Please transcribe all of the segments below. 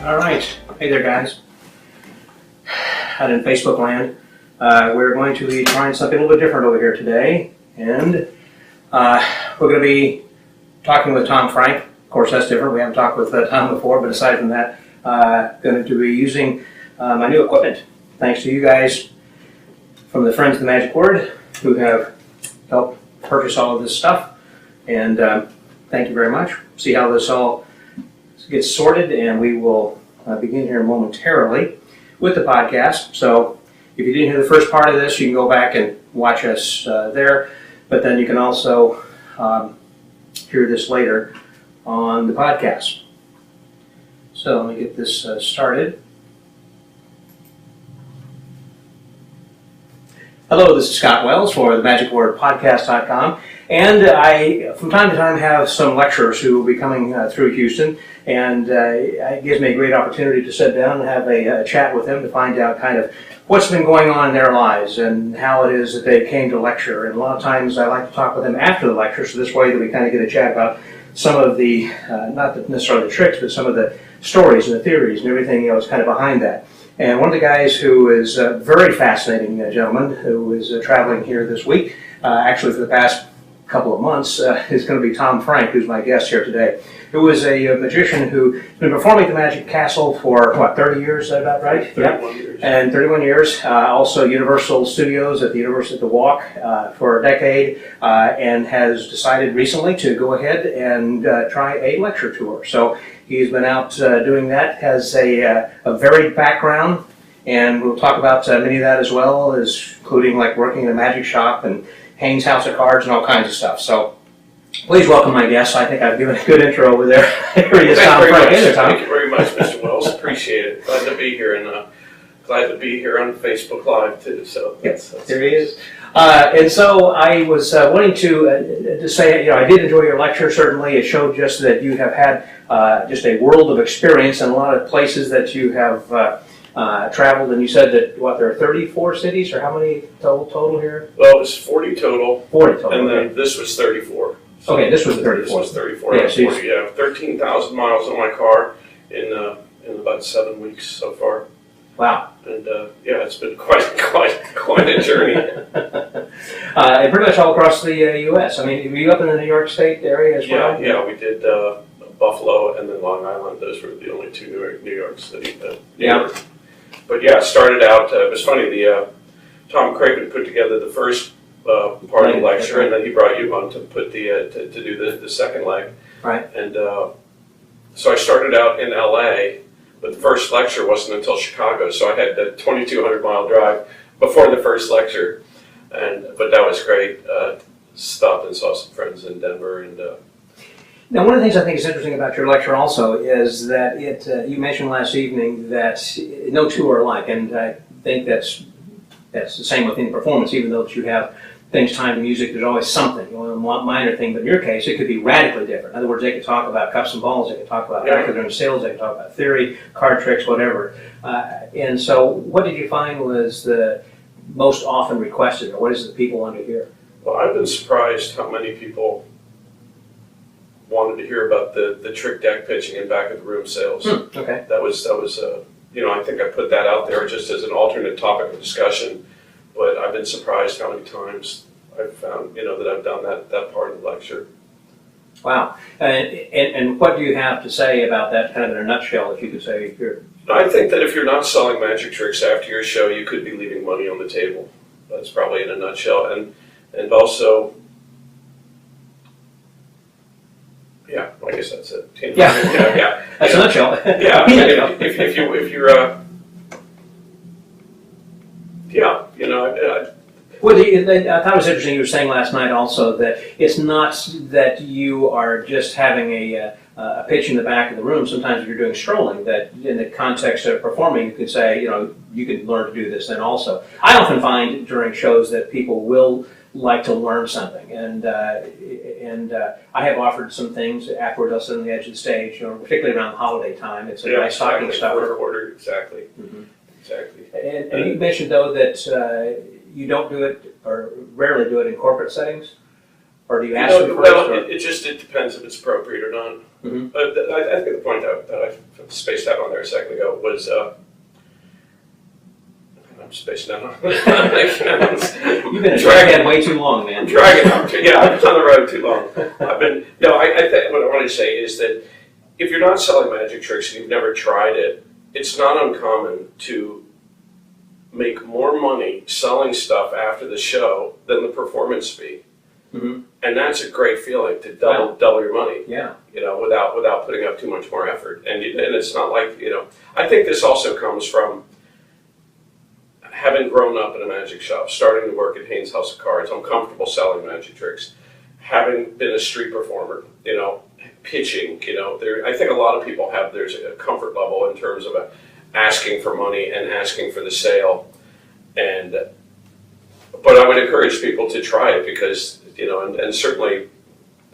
All right. Hey there, guys. Out in Facebook land, we're going to be trying something a little bit different over here today. And we're going to be talking with Tom Frank. Of course, that's different. We haven't talked with Tom before, but aside from that, going to be using my new equipment. Thanks to you guys from the Friends of the Magic Word who have helped purchase all of this stuff. And thank you very much. See how this all gets sorted, and we will begin here momentarily with the podcast. So if you didn't hear the first part of this, you can go back and watch us there, but then you can also hear this later on the podcast. So let me get this started. Hello, this is Scott Wells for the MagicWordPodcast.com, and I, from time to time, have some lecturers who will be coming through Houston, and it gives me a great opportunity to sit down and have a chat with them to find out kind of what's been going on in their lives and how it is that they came to lecture. And a lot of times I like to talk with them after the lecture, so this way that we kind of get a chat about some of the, not necessarily the tricks, but some of the stories and the theories and everything is kind of behind that. And one of the guys who is a very fascinating gentleman who is traveling here this week, actually for the past couple of months, is going to be Tom Frank, who's my guest here today, who is a magician who's been performing at the Magic Castle for, 30 years, is that about right? 31 years. And 31 years. Also Universal Studios at the University of the Walk for a decade, and has decided recently to go ahead and try a lecture tour. So he's been out doing that, has a varied background, and we'll talk about many of that as well, as including like working in a magic shop and Haynes House of Cards and all kinds of stuff. So please welcome my guest. I think I've given a good intro over there. Here he is, Tom Frank. Hey there, Tom. Thank you very much, Mr. Wells. Appreciate it. Glad to be here, and glad to be here on Facebook Live too. So that's there he is. And so I was wanting to say, I did enjoy your lecture. Certainly, it showed just that you have had just a world of experience in a lot of places that you have traveled. And you said that there are 34 cities, or how many total here? Well, it was 40 total. 40 total. And okay. then this was 34. So okay, this was 34. This was 34. Yeah, 40, yeah, 13,000 miles on my car in about 7 weeks so far. Wow. And yeah, it's been quite a journey. And pretty much all across the U.S. I mean, were you up in the New York State area as well? Yeah, we did Buffalo and then Long Island. Those were the only two New York City. Yeah. But yeah, it started out. It was funny. Tom Craven put together the first part of the lecture, and then he brought you on to put to do the second leg. Right. And so I started out in L.A., but the first lecture wasn't until Chicago. So I had the 2,200-mile drive before the first lecture, but that was great. Stopped and saw some friends in Denver, and. Now, one of the things I think is interesting about your lecture also is that you mentioned last evening that no two are alike, and I think that's the same with any performance. Even though you have things timed to music, there's always something, a minor thing, but in your case, it could be radically different. In other words, they could talk about cups and balls, they could talk about academic sales, they could talk about theory, card tricks, whatever. And so what did you find was the most often requested, or what is it that people want to hear? Well, I've been surprised how many people wanted to hear about the trick deck pitching and back of the room sales. Okay. That was I think I put that out there just as an alternate topic of discussion, but I've been surprised how many times I've found, that I've done that part of the lecture. Wow. And what do you have to say about that, kind of in a nutshell, if you could say here? I think that if you're not selling magic tricks after your show, you could be leaving money on the table. That's probably in a nutshell. And also, yeah, I guess that's it. Yeah. That's a nutshell. Yeah. If you're Well, I thought it was interesting you were saying last night also that it's not that you are just having a pitch in the back of the room. Sometimes if you're doing strolling, that in the context of performing, you could say, you could learn to do this then also. I often find during shows that people will like to learn something, and I have offered some things afterwards. I'll sit on the edge of the stage, particularly around the holiday time. It's a nice stocking stuffer. Quarter, exactly. Mm-hmm. Exactly. And you mentioned though that you don't do it, or rarely do it, in corporate settings. Or do you You ask know, them well, first? it depends if it's appropriate or not. Mhm. But I think the point that I spaced out on there a second ago was, I'm spacing out on You've been a draghead way too long, man. Dragging out, yeah, I've been on the road too long. I think what I want to say is that if you're not selling magic tricks and you've never tried it, it's not uncommon to make more money selling stuff after the show than the performance fee. Mm-hmm. And that's a great feeling to double your money, Yeah. without putting up too much more effort. And it's not like, I think this also comes from having grown up in a magic shop, starting to work at Haynes House of Cards. I'm comfortable selling magic tricks. Having been a street performer, pitching, I think a lot of people there's a comfort level in terms of asking for money and asking for the sale. But I would encourage people to try it because, and certainly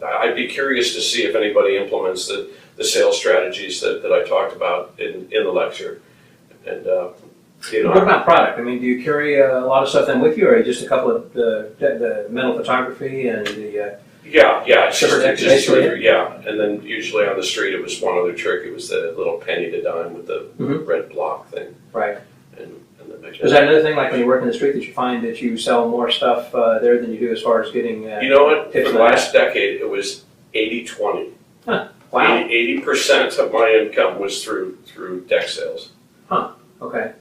I'd be curious to see if anybody implements the sales strategies that I talked about in the lecture. And, What about product? I mean, do you carry a lot of stuff then with you, or just a couple of the mental photography and the? Yeah, it's Separate just two or basically? three, yeah. And then usually on the street it was one other trick. It was the little penny to dime with the Mhm. red block thing. Right. And the magnetic. Is that another thing, like when you work in the street, that you find that you sell more stuff there than you do as far as getting? You know what? tips For the on that? last decade, it was 80-20. Wow. 80% of my income was through deck sales. Okay.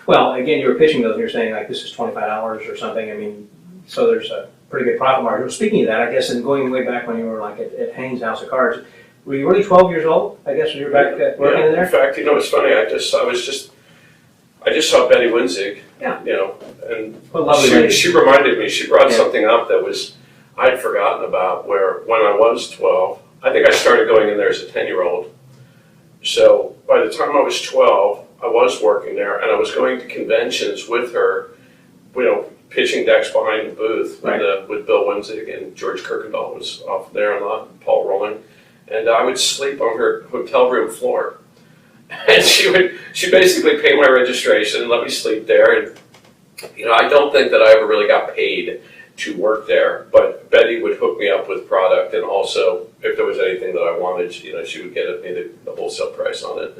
Well, again, you were pitching those, and you're saying like this is $25 or something. I mean, so there's a pretty good profit margin. Well, speaking of that, I guess, and going way back when you were like at Haynes House of Cards, were you really 12 years old? I guess when you were back working in there. In fact, it's funny. I just saw Betty Winzig. Yeah. And What a lovely lady. she reminded me. She brought Yeah. something up that I'd forgotten about. Where when I was 12, I think I started going in there as a 10-year-old. So by the time I was 12, I was working there, and I was going to conventions with her, pitching decks behind the booth with Bill Winzig, and George Kirkendall was off there a lot, Paul Rowling, and I would sleep on her hotel room floor. And she basically paid my registration and let me sleep there. And I don't think that I ever really got paid to work there, but Betty would hook me up with product, and also if there was anything that I wanted, she would get me the wholesale price on it.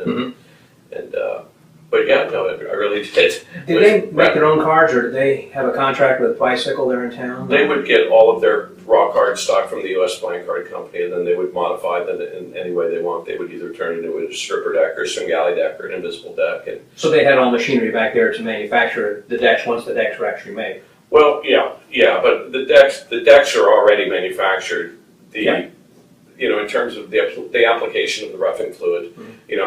But yeah, no, I really did. Did they make their own cards, or did they have a contract with Bicycle there in town? They would get all of their raw card stock from the U.S. Playing Card Company, and then they would modify them in any way they want. They would either turn it into a stripper deck or Svengali deck or an invisible deck. And So they had all machinery back there to manufacture the decks once the decks were actually made. well, yeah, but the decks are already manufactured. In terms of the application of the roughing fluid,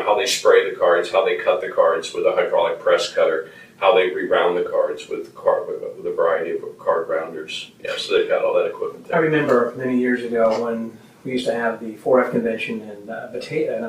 how they spray the cards, how they cut the cards with a hydraulic press cutter, how they re-round the cards with a variety of card rounders. Yeah, so they've got all that equipment I there. remember many years ago when we used to have the 4F convention in not Batavia,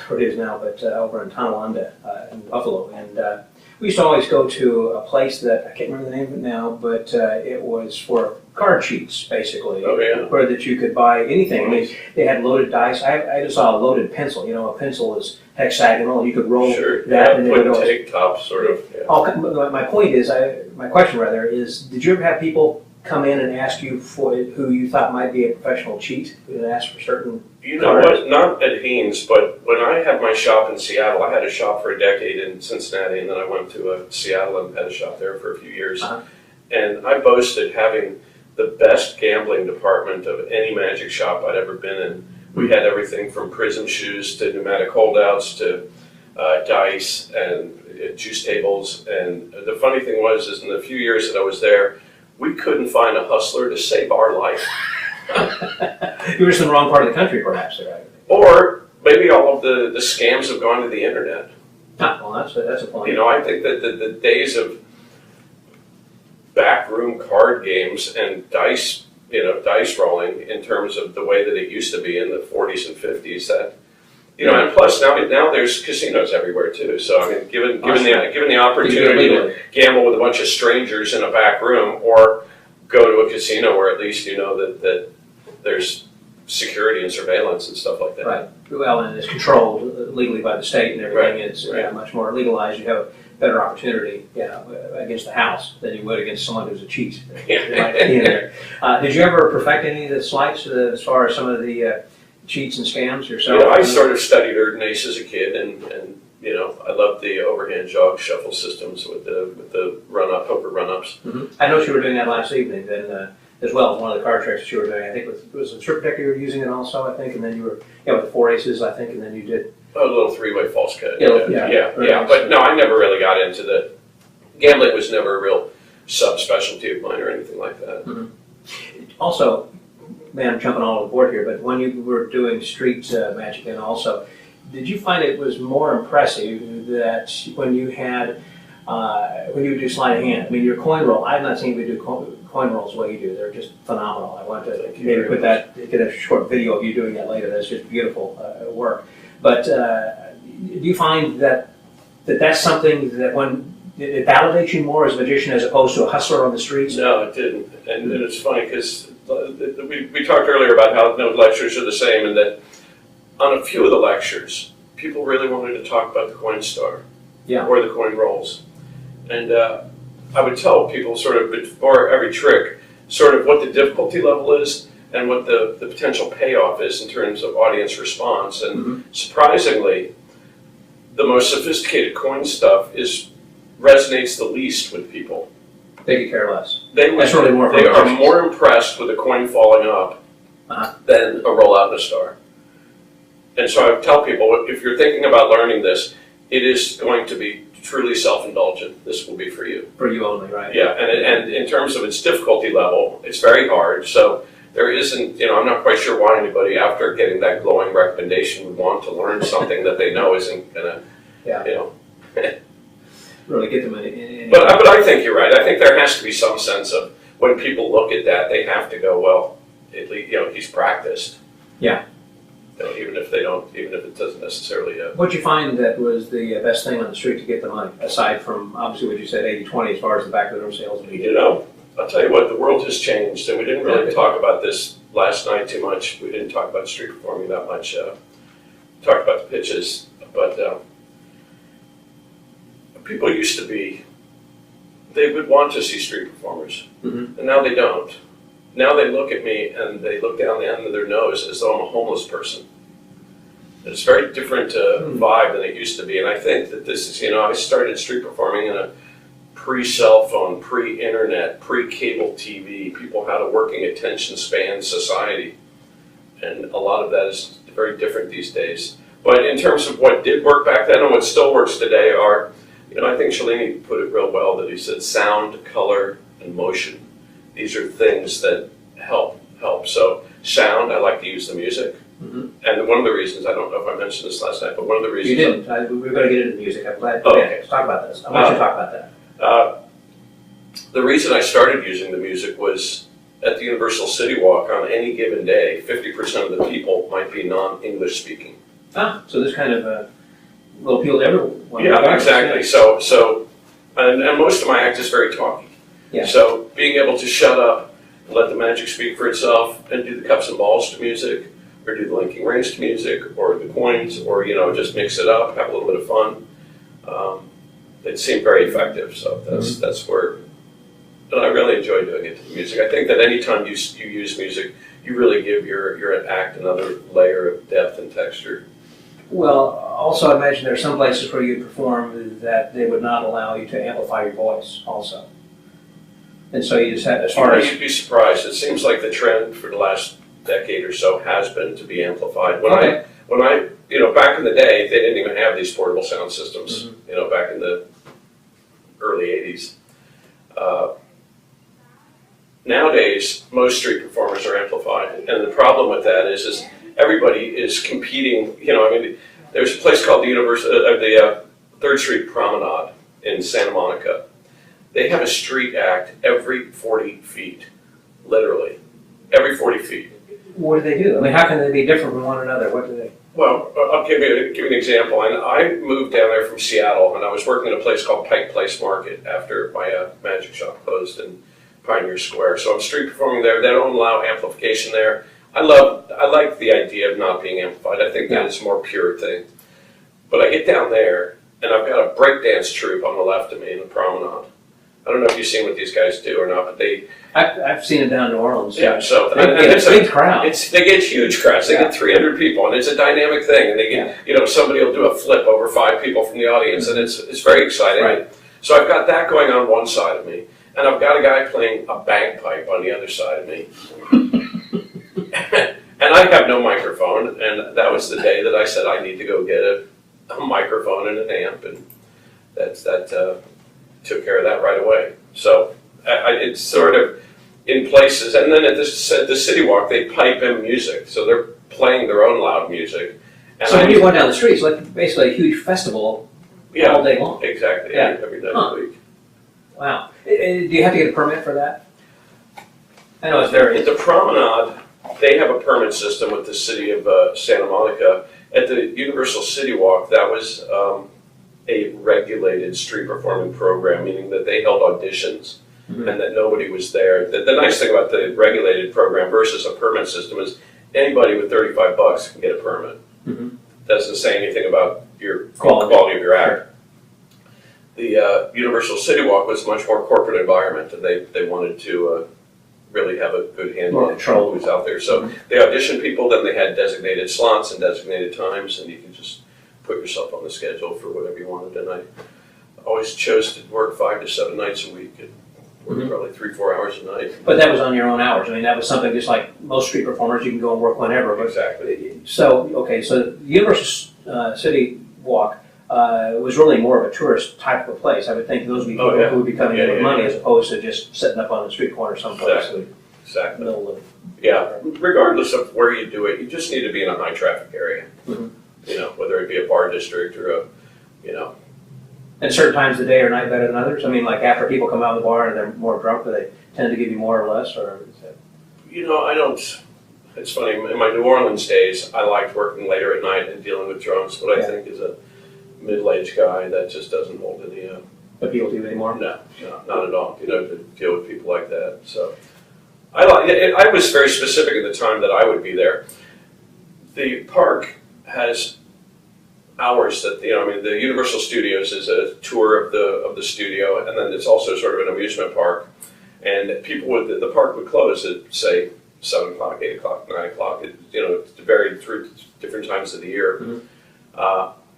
where it is now, but over in Tonawanda in Buffalo. And we used to always go to a place that, I can't remember the name of it now, but it was for card sheets, basically. Oh, yeah. Where that you could buy anything. I mean, they had loaded dice. I just saw a loaded pencil. A pencil is hexagonal. You could roll Sure, that. And put it would take top sort of. Yeah. my point is, my question rather is, did you ever have people come in and ask you for who you thought might be a professional cheat and ask for certain? You know what? Not at Haynes, but when I had my shop in Seattle, I had a shop for a decade in Cincinnati, and then I went to Seattle and had a shop there for a few years. Uh-huh. And I boasted having the best gambling department of any magic shop I'd ever been in. We had everything from prism shoes to pneumatic holdouts to dice and juice tables. And the funny thing is in the few years that I was there, we couldn't find a hustler to save our life. You were just in the wrong part of the country, perhaps. Right? Or maybe all of the scams have gone to the internet. Well, that's a point. I think that the days of backroom card games and dice rolling in terms of the way that it used to be in the 40s and 50s, and plus now there's casinos everywhere too. So I mean, given the opportunity to gamble with a bunch of strangers in a back room, or go to a casino where at least that there's security and surveillance and stuff like that. Right. Well, and it's controlled legally by the state and everything. Right. It's much more legalized. You have better opportunity, against the house than you would against someone who's a cheat. Yeah. Right in there. Did you ever perfect any of the sleights as far as some of the cheats and scams yourself? I sort of studied Erdnase as a kid, and I loved the overhand jog shuffle systems with the run-up, poker run-ups. Mm-hmm. I know you were doing that last evening then, as well as one of the card tricks that you were doing. I think it was a trip deck you were using it also, I think, and then you were, with the 4 aces, I think, and then you did. A little three-way false cut. Yeah. But no, I never really got into the gambling. Was never a real subspecialty of mine or anything like that. Mm-hmm. Also, man, I'm jumping all over the board here, but when you were doing street magic, and also, did you find it was more impressive that when you had when you would do sleight of hand? I mean, your coin roll. I've not seen you do coin rolls the way you do. They're just phenomenal. I want to maybe get a short video of you doing that later. That's just beautiful work. But do you find that that's something that when it validates you more as a magician as opposed to a hustler on the streets? No, it didn't. And it's funny because we talked earlier about how no lectures are the same, and that on a few of the lectures, people really wanted to talk about the coin star or the coin rolls. And I would tell people sort of before every trick, sort of what the difficulty level is and what the potential payoff is in terms of audience response. And surprisingly, the most sophisticated coin stuff resonates the least with people. They could care less. They are more impressed with a coin falling up than a roll out in a star. And so I tell people, if you're thinking about learning this, it is going to be truly self-indulgent. This will be for you. For you only, right? Yeah, and in terms of its difficulty level, it's very hard. So there isn't, I'm not quite sure why anybody, after getting that glowing recommendation, would want to learn something that they know isn't going to, really get them in. But I think you're right. I think there has to be some sense of when people look at that, they have to go, well, at least, he's practiced. Yeah. Even if it doesn't necessarily. What'd you find that was the best thing on the street to get the money, aside from obviously what you said, 80-20 as far as the back of the room sales? I'll tell you what, the world has changed, and we didn't really talk about this last night too much. We didn't talk about street performing that much. Talked about the pitches, but people used to they would want to see street performers, and now they don't. Now they look at me and they look down the end of their nose as though I'm a homeless person. It's a very different vibe than it used to be, and I think that this is, I started street performing in a pre-cell phone, pre-internet, pre-cable TV. People had a working attention span society, and a lot of that is very different these days. But in terms of what did work back then and what still works today are, I think Cellini put it real well, that he said sound, color, and motion. These are things that help. So sound, I like to use the music. And one of the reasons, I don't know if I mentioned this last night, but one of the reasons... You didn't. We were going to get into the music. I'm glad. Okay. Let's talk about this. I want you to talk about that. The reason I started using the music was at the Universal City Walk on any given day, 50% of the people might be non-English speaking. So this kind of will appeal to everyone. Yeah, exactly. So, and most of my act is very talky. Yeah. So being able to shut up and let the magic speak for itself and do the cups and balls to music, or do the linking rings to music, or the coins, or just mix it up, have a little bit of fun. It seemed very effective. So that's where, and I really enjoy doing it to the music. I think that anytime you use music, you really give your act another layer of depth and texture. Well, also I imagine there are some places where you perform that they would not allow you to amplify your voice also. And so you just had, as far as... You'd be surprised. It seems like the trend for the last decade or so has been to be amplified. When I back in the day, they didn't even have these portable sound systems, back in the early 80s. Nowadays, most street performers are amplified. And the problem with that is everybody is competing. There's a place called the 3rd Street Promenade in Santa Monica. They have a street act every 40 feet, literally, every 40 feet. What do they do? I mean, how can they be different from one another? What do they? Well, I'll give you an example. And I moved down there from Seattle, and I was working at a place called Pike Place Market after my magic shop closed in Pioneer Square. So I'm street performing there. They don't allow amplification there. I like the idea of not being amplified. I think that it's a more pure thing. But I get down there, and I've got a breakdance troupe on the left of me in the promenade. I don't know if you've seen what these guys do or not, but I've seen it down in New Orleans. yeah, so They get a big crowd. they get huge crowds. They Yeah. get 300 people, and it's a dynamic thing. And they get, somebody will do a flip over 5 people from the audience, and it's very exciting. Right. So I've got that going on one side of me, and I've got a guy playing a bagpipe on the other side of me. And I have no microphone, and that was the day that I said I need to go get a microphone and an amp, and that took care of that right away. So it's sort of in places, and then at the City Walk, they pipe in music, so they're playing their own loud music. And So when you go down the street, it's like basically a huge festival all day long. Exactly, Yeah. every day Huh. of the week. Wow. Do you have to get a permit for that? I know it's very. At the Promenade, they have a permit system with the city of Santa Monica. At the Universal City Walk, that was a regulated street performing program, meaning that they held auditions Mhm. and that nobody was there. The nice thing about the regulated program versus a permit system is anybody with $35 can get a permit. Mhm. Doesn't say anything about your Quality. quality of your act. The Universal City Walk was a much more corporate environment, and they wanted to really have a good handle More on control. who's out there. So they auditioned people, then they had designated slots and designated times, and you could just put yourself on the schedule for whatever you wanted. And I always chose to work 5 to 7 nights a week and work Mhm. probably 3-4 hours a night. But that was on your own hours. I mean, that was something just like most street performers, you can go and work whenever. But Exactly. so, okay, so Universal City Walk was really more of a tourist type of place. I would think those would be Oh, people yeah. who would be coming in Yeah, with yeah, money yeah. as opposed to just sitting up on the street corner someplace Exactly. in Exactly. the middle of. Yeah, regardless of where you do it, you just need to be in a high traffic area. Mhm. Whether it be a bar district or And certain times of the day or night better than others? I mean, like after people come out of the bar and they're more drunk, do they tend to give you more or less? Or is that... I don't, it's funny, in my New Orleans days, I liked working later at night and dealing with drunks, but I Yeah. think as a middle-aged guy, that just doesn't hold any, appeal to you anymore? no, not at all, to deal with people like that, so. I was very specific at the time that I would be there. The park has hours that, the Universal Studios is a tour of the studio, and then it's also sort of an amusement park. And the park would close at, say, 7 o'clock, 8 o'clock, 9 o'clock. It varied through different times of the year. Mhm.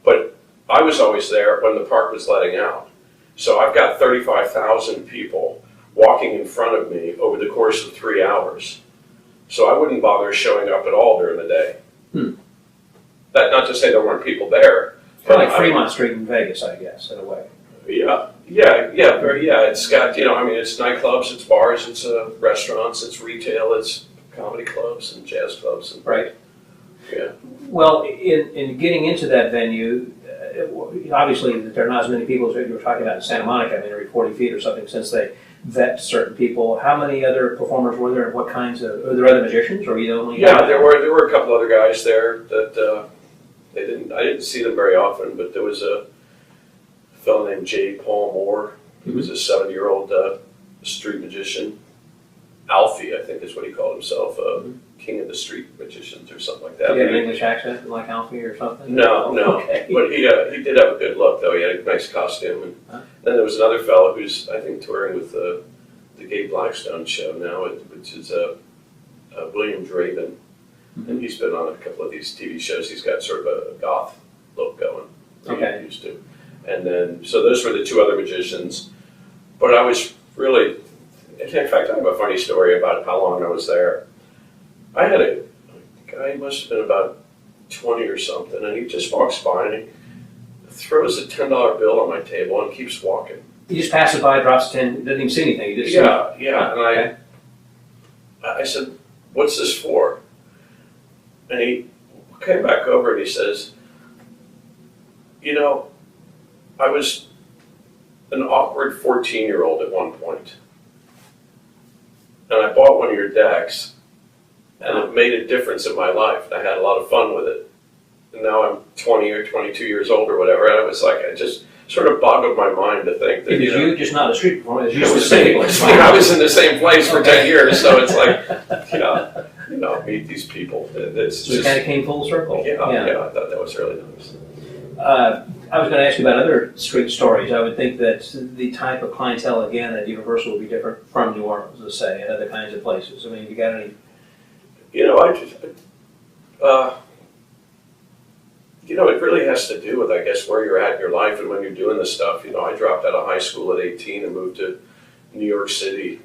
But I was always there when the park was letting out. So I've got 35,000 people walking in front of me over the course of 3 hours. So I wouldn't bother showing up at all during the day. Hmm. That, not to say there weren't people there. Kind of like Fremont Street in Vegas, I guess, in a way. It's got, it's nightclubs, it's bars, it's restaurants, it's retail, it's comedy clubs and jazz clubs. And, Right. Yeah. Well, in getting into that venue, obviously there are not as many people as you were talking about in Santa Monica. I mean, every 40 feet or something, since they vet certain people. How many other performers were there, and what kinds of? Are there other magicians, or are you the only? Yeah, there were a couple other guys there that I didn't see them very often, but there was a fellow named J. Paul Moore. He was a 70-year-old street magician. Alfie, I think is what he called himself, king of the street magicians or something like that. Did he have an English accent like Alfie or something? No. Okay. But he did have a good look, though. He had a nice costume. And Huh. then there was another fellow who's, I think, touring with the Gabe Blackstone show now, which is William Draven. And he's been on a couple of these TV shows. He's got sort of a goth look going. Okay. He used to. And then, so those were the two other magicians. But I was really, in fact, I have a funny story about how long I was there. I had a guy, he must have been about 20 or something, and he just walks by and he throws a $10 bill on my table and keeps walking. He just passes by, drops 10, doesn't even see anything. He just Yeah. And Okay. I said, "What's this for?" And he came back over and he says, I was an awkward 14-year-old at one point, and I bought one of your decks, and it made a difference in my life, and I had a lot of fun with it. And now I'm 20 or 22 years old or whatever, and I was like, I just sort of boggled my mind to think that, It was you, just not a street performer. It was I you was specifically. I was in the same place for 10 Okay. years, so it's like, meet these people. It's So it kind of came full circle. I thought that was really nice. I was going to ask you about other street stories. I would think that the type of clientele again at Universal would be different from New Orleans, let's say, and other kinds of places. I mean, you got any? It really has to do with, I guess, where you're at in your life and when you're doing this stuff. I dropped out of high school at 18 and moved to New York City,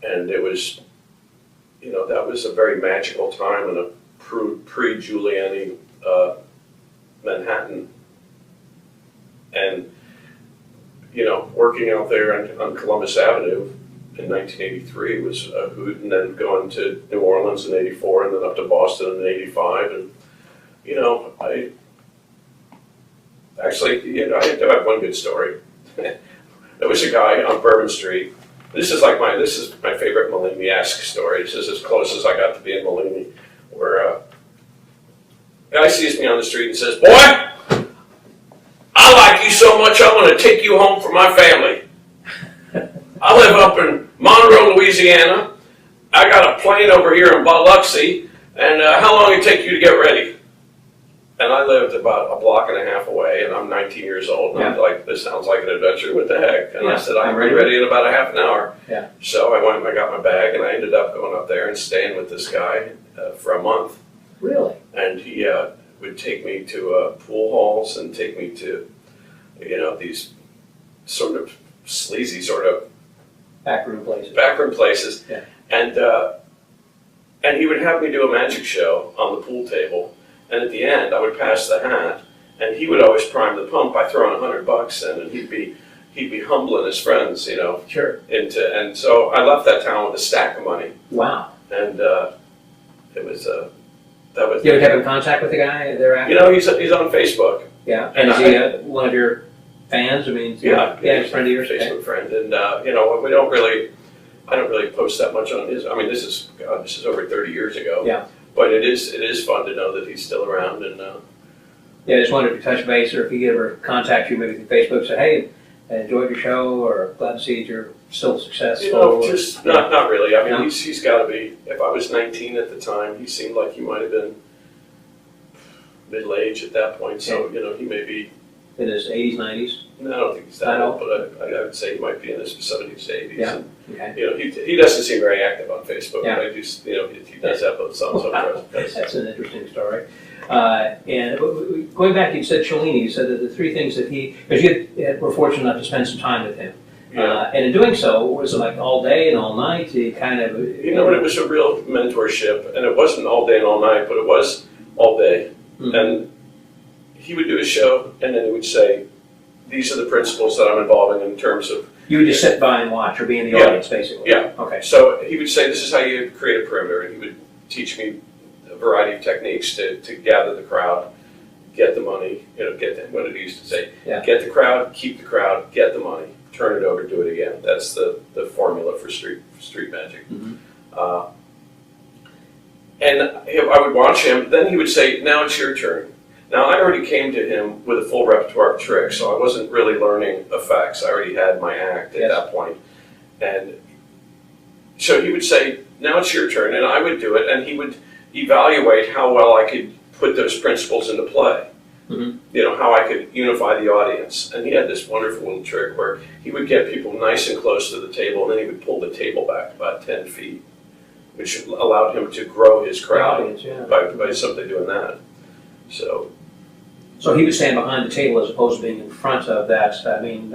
and it was, that was a very magical time in a pre-Giuliani Manhattan. And, working out there on Columbus Avenue in 1983 was a hoot, and then going to New Orleans in 84 and then up to Boston in 85. And, I do have one good story. There was a guy on Bourbon Street. This is my favorite Malini-esque story. This is as close as I got to being Malini, where a guy sees me on the street and says, "Boy, I like you so much, I'm going to take you home for my family. I live up in Monroe, Louisiana. I got a plane over here in Biloxi, and how long did it take you to get ready?" And I lived about a block and a half away, and I'm 19 years old, and I'm like, this sounds like an adventure, what the heck? And I said, I'm ready in about a half an hour. Yeah. So I went and I got my bag, and I ended up going up there and staying with this guy for a month. Really? And he would take me to pool halls and take me to, these sort of sleazy sort of backroom places. Yeah. And he would have me do a magic show on the pool table. And at the end, I would pass the hat, and he would always prime the pump by throwing $100 in, and he'd be humbling his friends, Sure. And so I left that town with a stack of money. Wow. And it was that was. You ever have in contact with the guy thereafter? He's on Facebook. Yeah. And is he one of your fans? I mean, he's a friend of yours. Facebook friend, and I don't really post that much on his. I mean, this is over 30 years ago. Yeah. But it is fun to know that he's still around, and yeah, I just wanted to touch base, or if he ever contacts you, maybe through Facebook, say, hey, I enjoyed your show, or glad to see that you're still successful. Just not really. I mean, he's got to be. If I was 19 at the time, he seemed like he might have been middle age at that point. So he may be in his 80s, 90s. No, I don't think he's that old, but I would say he might be in his 70s to 80s. Yeah. And, okay. he doesn't seem very active on Facebook. Yeah. But I just, he does have some That's an interesting story. And going back, you said Cellini. You said that the three things that because you were fortunate enough to spend some time with him. Yeah. And in doing so, was it like all day and all night? He kind of. It was a real mentorship, and it wasn't all day and all night, but it was all day. Mm-hmm. And he would do a show, and then he would say, these are the principles that I'm involving in terms of... You would just sit by and watch, or be in the audience, basically? Yeah. Okay. So he would say, this is how you create a perimeter, and he would teach me a variety of techniques to gather the crowd, get the money, what did he used to say? Yeah. Get the crowd, keep the crowd, get the money, turn it over, do it again. That's the formula for street magic. Mm-hmm. And I would watch him, then he would say, now it's your turn. Now, I already came to him with a full repertoire of tricks, so I wasn't really learning effects. I already had my act at that point. And so he would say, now it's your turn, and I would do it, and he would evaluate how well I could put those principles into play. Mm-hmm. How I could unify the audience. And he had this wonderful little trick where he would get people nice and close to the table, and then he would pull the table back about 10 feet, which allowed him to grow his crowd by simply doing that. So he would stand behind the table as opposed to being in front of that. I mean,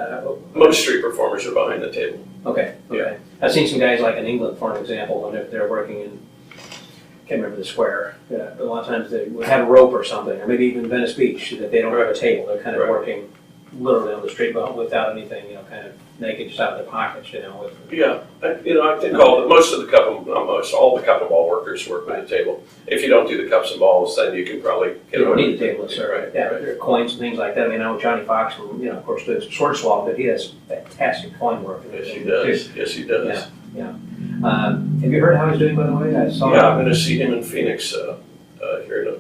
most street performers are behind the table. Okay. Yeah. I've seen some guys like in England, for an example, when they're working in, I can't remember the square. A lot of times they would have a rope or something, or maybe even Venice Beach, that they don't have a table. They're kind of working literally on the street without anything, kind of naked, just out of their pockets, Yeah, I think all the cup and ball workers work with the table. If you don't do the cups and balls, then you can probably get you don't need the table, right. There are coins and things like that. I mean, I know Johnny Fox, of course, does sword swallow, but he does fantastic coin work. Yes, he does. Yes, he does. Yeah. Have you heard how he's doing, by the way? I'm going to see him in Phoenix here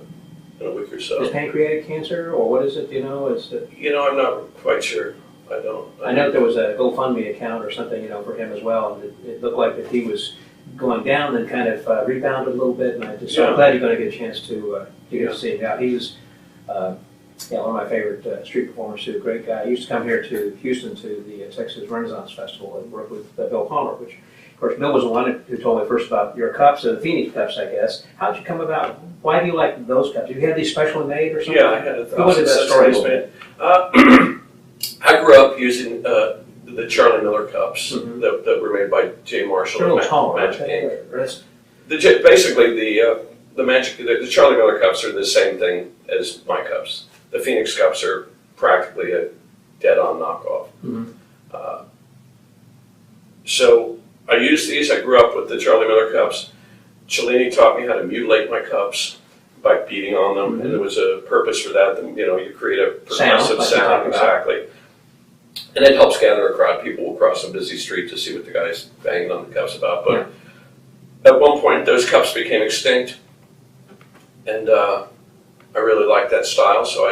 in a week or so. Is pancreatic cancer, or what is it? I'm not quite sure. I know there was a GoFundMe account or something, for him as well, and it looked like that he was going down and kind of rebounded a little bit, and I'm glad you're going to get a chance to get to see him. Yeah, he was Yeah, one of my favorite street performers too. Great guy. He used to come here to Houston to the Texas Renaissance Festival and work with Bill Palmer, which, of course, Bill was the one who told me first about your cups, the Phoenix cups, I guess. How'd you come about? Why do you like those cups? Did you have these specially made or something? Yeah, I had a Go into that story a little bit. I grew up using the Charlie Miller cups Mhm. that were made by Jay Marshall They're a and little taller. Magic aren't Ink. they? That's- Basically, the Charlie Miller cups are the same thing as my cups. The Phoenix cups are practically a dead-on knockoff. Mhm. So I used these. I grew up with the Charlie Miller cups. Cellini taught me how to mutilate my cups by beating on them, and there was a purpose for that. You create a percussive Sound, like you talked sound, about. exactly. And it helps gather a crowd. People will cross a busy street to see what the guy's banging on the cups about. But at one point, those cups became extinct, and I really liked that style. So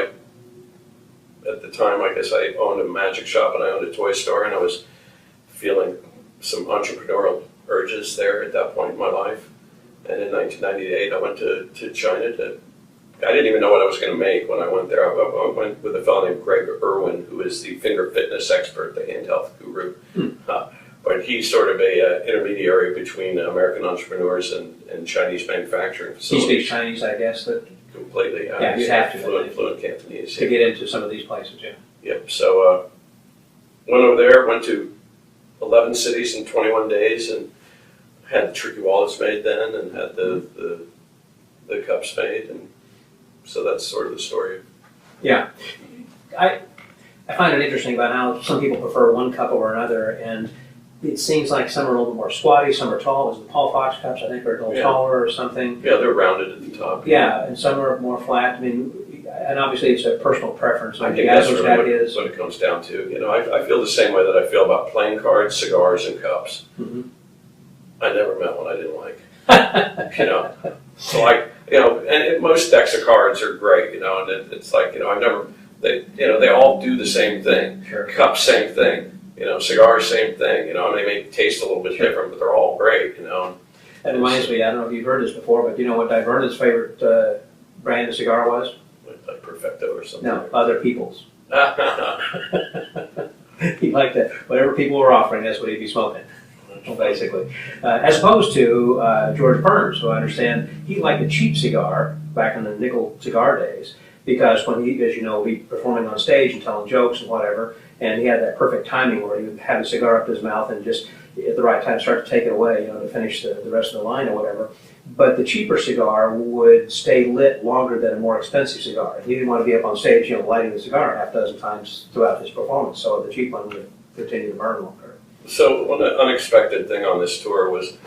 at the time, I guess I owned a magic shop and I owned a toy store, and I was feeling some entrepreneurial urges there at that point in my life. And in 1998, I went to China I didn't even know what I was going to make when I went there. I went with a fellow named Greg Irwin, who is the finger fitness expert, the hand health guru. But he's sort of a intermediary between American entrepreneurs and Chinese manufacturing He facilities. speaks Chinese, I guess, Completely. Yeah, you have to, I think. Fluent Cantonese. to get into some of these places, yeah. Yep. So went over there, went to 11 cities in 21 days, and had the tricky wallets made then, and had the cups made, and so that's sort of the story. Yeah. I find it interesting about how some people prefer one cup over another, and it seems like some are a little bit more squatty, some are tall. As the Paul Fox cups, I think, are a little Yeah. taller or something. Yeah, they're rounded at the top. Yeah, and some are more flat. I mean, and obviously it's a personal preference. I think that's Gazzo's really got his. what it comes down to. I feel the same way that I feel about playing cards, cigars, and cups. Mhm. I never met one I didn't like. So and most decks of cards are great, and it's like, they all do the same thing. Sure. Cups, same thing. Cigars, same thing. And they may taste a little bit different, but they're all great. That reminds me, I don't know if you've heard this before, but you know what Diverna's favorite brand of cigar was? Like Perfecto or something. No, Other People's. He liked that. Whatever people were offering, that's what he'd be smoking, basically. As opposed to George Burns, who I understand he liked a cheap cigar back in the nickel cigar days, because when he, as you know, he'd be performing on stage and telling jokes and whatever, and he had that perfect timing where he would have a cigar up to his mouth and just at the right time start to take it away, to finish the rest of the line or whatever. But the cheaper cigar would stay lit longer than a more expensive cigar. He didn't want to be up on stage, lighting the cigar a half dozen times throughout his performance, so the cheap one would continue to burn longer. So one unexpected thing on this tour was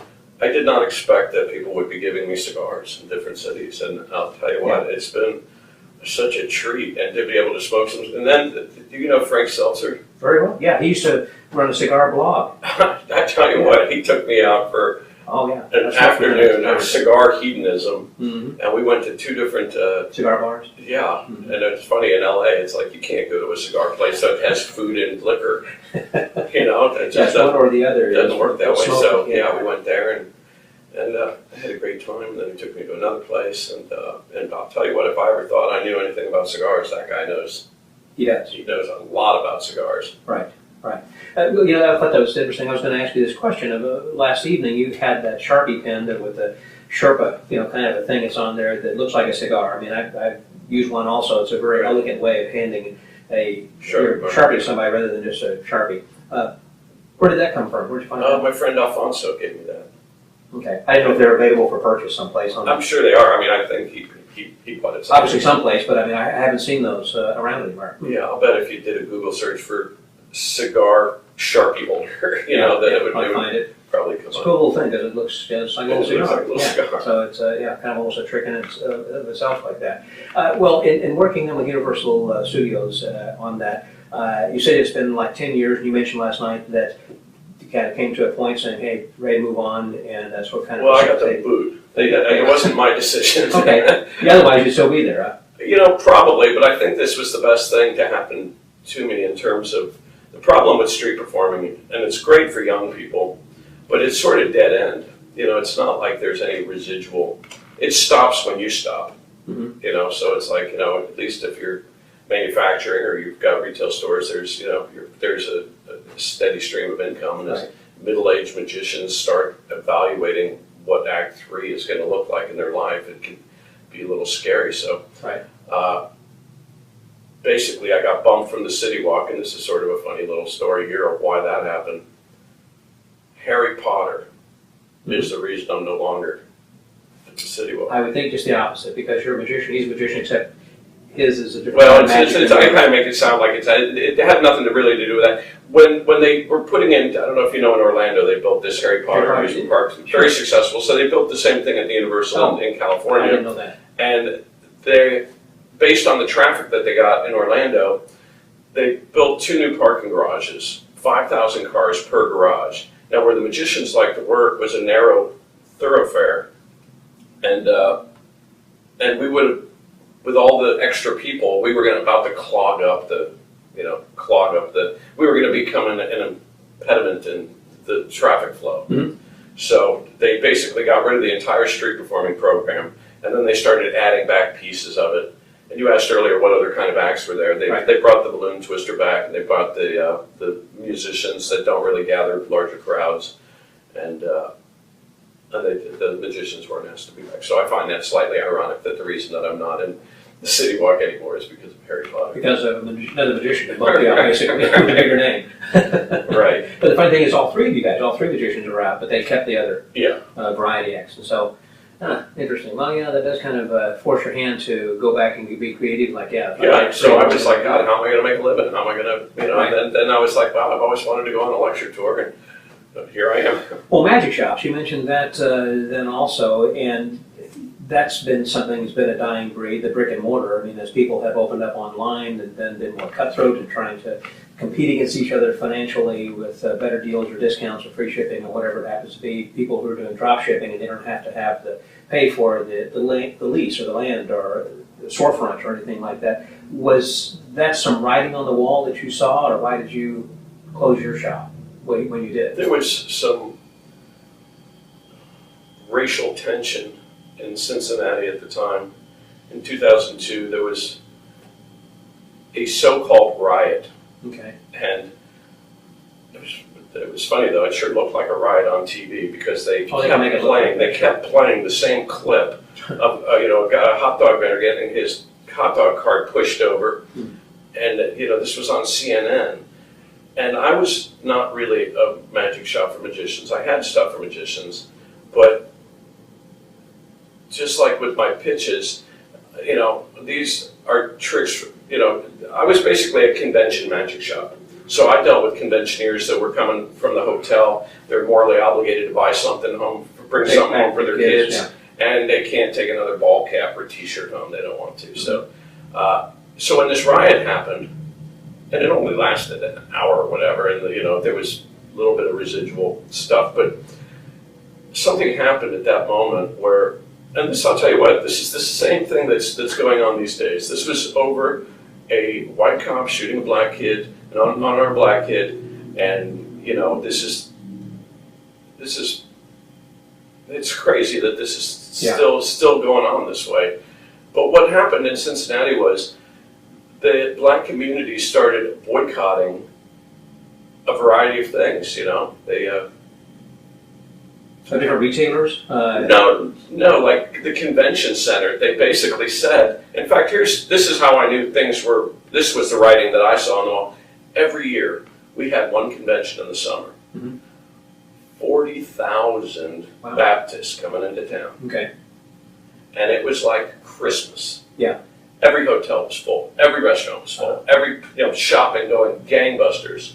I did not expect that people would be giving me cigars in different cities, and I'll tell you what, it's been such a treat, and to be able to smoke some. And then, do you know Frank Seltzer? Very well. Yeah, he used to run a cigar blog. I tell you what, he took me out for Oh yeah, an afternoon of cigar hedonism, Mm-hmm. and we went to two different. Cigar bars. Yeah, and it's funny in LA. It's like you can't go to a cigar place that has food and liquor. It just That's one or the other. doesn't work that way. Smoking, So yeah, we went there and I had a great time. And then he took me to another place, and I'll tell you what, if I ever thought I knew anything about cigars, that guy knows. He does. He knows a lot about cigars. Right. I thought that was interesting. I was going to ask you this question. Last evening, you had that Sharpie pen with the Sherpa, kind of a thing that's on there that looks like a cigar. I mean, I've used one also. It's a very elegant way of handing a Sharpie to somebody rather than just a Sharpie. Where did that come from? Where did you find that? My friend Alfonso gave me that. Okay. I didn't know if they're available for purchase someplace. I'm sure they are. I mean, I think he bought it. Obviously someplace, but I mean, I haven't seen those around anymore. Yeah, I'll bet if you did a Google search for cigar Sharpie holder, that it would I'll find it. probably come It's a up. cool little thing because it looks just like a little It looks cigar. like a little cigar. So it's kind of almost a trick in of itself like that. Well, in working then with Universal Studios on that, you said it's been like 10 years, and you mentioned last night that you kind of came to a point saying, hey, ready to move on, and that's what kind of... Well, I got the boot. It wasn't my decision. Okay. Otherwise, you'd still be there, huh? Probably, but I think this was the best thing to happen to me in terms of the problem with street performing, and it's great for young people, but it's sort of dead end. It's not like there's any residual. It stops when you stop. Mhm. So it's like, at least if you're manufacturing or you've got retail stores, there's there's a steady stream of income, and as Right. middle-aged magicians start evaluating what Act 3 is going to look like in their life, it can be a little scary. So, Right. basically, I got bumped from the City Walk, and this is sort of a funny little story here of why that happened. Harry Potter is the reason I'm no longer at the City Walk. I would think just the opposite, because you're a magician, he's a magician, except his is a different Well, kind of magic. I kind of make it sound like it had nothing to really to do with that. When they were putting in, I don't know if you know, in Orlando, they built this Harry Potter Harry Potter, amusement park, very successful. So they built the same thing at the Universal in I California. didn't know that. And they, based on the traffic that they got in Orlando, they built 2 new parking garages, 5,000 cars per garage. Now, where the magicians like to work was a narrow thoroughfare, and we would have, with all the extra people, we were about to clog up the, we were going to become an impediment in the traffic flow. Mhm. So they basically got rid of the entire street performing program, and then they started adding back pieces of it. And you asked earlier what other kind of acts were there. Right. They brought the balloon twister back, and they brought the musicians that don't really gather larger crowds, and the magicians weren't asked to be back. So I find that slightly ironic that the reason that I'm not in the City Walk anymore is because of Harry Potter. Because of another magician that bumped you out, basically, with a bigger name. Right. But the funny thing is, all three of you guys, all three magicians are out, but they kept the other Yeah. variety acts. And so, interesting. Well, yeah, that does kind of force your hand to go back and be creative, like, Yeah. So I was like, God, how am I going to make a living? How am I going to, Right. and then I was like, wow, I've always wanted to go on a lecture tour, and here I am. Well, magic shops, you mentioned that then also, and that's been something that's been a dying breed, the brick and mortar. I mean, as people have opened up online and then been more cutthroat and trying to compete against each other financially with better deals or discounts or free shipping or whatever it happens to be, people who are doing drop shipping and they don't have to have to pay for the lease or the land or the storefront or anything like that. Was that some writing on the wall that you saw, or why did you close your shop when you did? There was some racial tension in Cincinnati at the time. In 2002, there was a so-called riot, Okay. and it was funny though. It sure looked like a riot on TV because they Oh, they can make it kept look playing. like They kept playing the same clip of a hot dog vendor getting his hot dog cart pushed over, and this was on CNN. And I was not really a magic shop for magicians. I had stuff for magicians, but just like with my pitches, these are tricks. I was basically a convention magic shop. So I dealt with conventioneers that were coming from the hotel. They're morally obligated to buy something home, bring Take something back home for their the kids, kids, and they can't take another ball cap or T-shirt home. They don't want to. So, so when this riot happened, and it only lasted an hour or whatever, and there was a little bit of residual stuff, but something happened at that moment where, and this, I'll tell you what, this is the same thing that's going on these days. This was over a white cop shooting a black kid, an unarmed black kid, and it's crazy that this is still going on this way. But what happened in Cincinnati was the black community started boycotting a variety of things. They So different retailers? No, like the convention center, they basically said, in fact, this is how I knew this was the writing that I saw on the wall. Every year, we had one convention in the summer. Mhm. 40,000 Wow. Baptists coming into town. Okay. And it was like Christmas. Yeah. Every hotel was full. Every restaurant was full. Every shopping going gangbusters.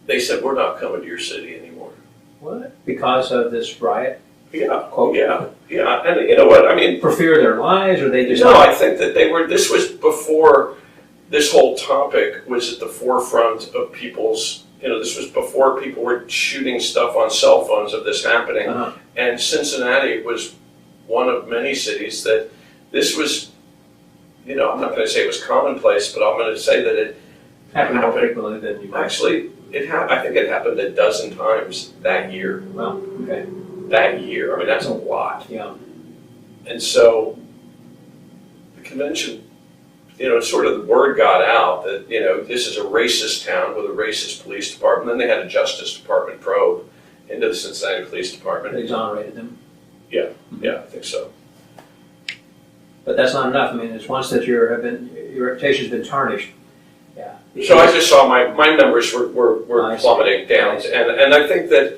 They said, we're not coming to your city anymore. What? Because of this riot? Yeah, Quote. yeah. And you know what? I mean, For fear of their lives, or they just... no, I think that this was before this whole topic was at the forefront of people's, this was before people were shooting stuff on cell phones of this happening. Uh-huh. And Cincinnati was one of many cities that this was, I'm not going to say it was commonplace, but I'm going to say that it Happened more frequently than you might. actually, I think it happened a dozen times that year. Well, okay. That year. I mean, that's a lot. Yeah. And so the convention sort of the word got out that, this is a racist town with a racist police department. Then they had a Justice Department probe into the Cincinnati Police Department. They exonerated them. Yeah, I think so. But that's not enough. I mean, it's once that your reputation's been tarnished. Yeah. So I just saw my numbers were I see. plummeting down, I see. and I think that.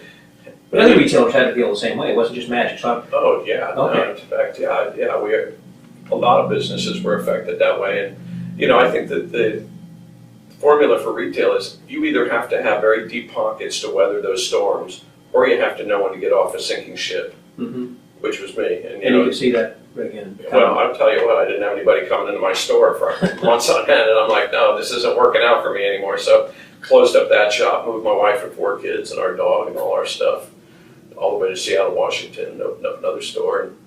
But other retailers had to feel the same way. It wasn't just Magic. So Oh yeah, Okay. no, in fact, a lot of businesses were affected that way, and I think that the formula for retail is you either have to have very deep pockets to weather those storms, or you have to know when to get off a sinking ship, mm-hmm. which was me. And you can see that again. Well, I'll tell you what, I didn't have anybody coming into my store for months on end, and I'm like, no, this isn't working out for me anymore. So closed up that shop, moved my wife and 4 kids and our dog and all our stuff all the way to Seattle, Washington, opened up another store, and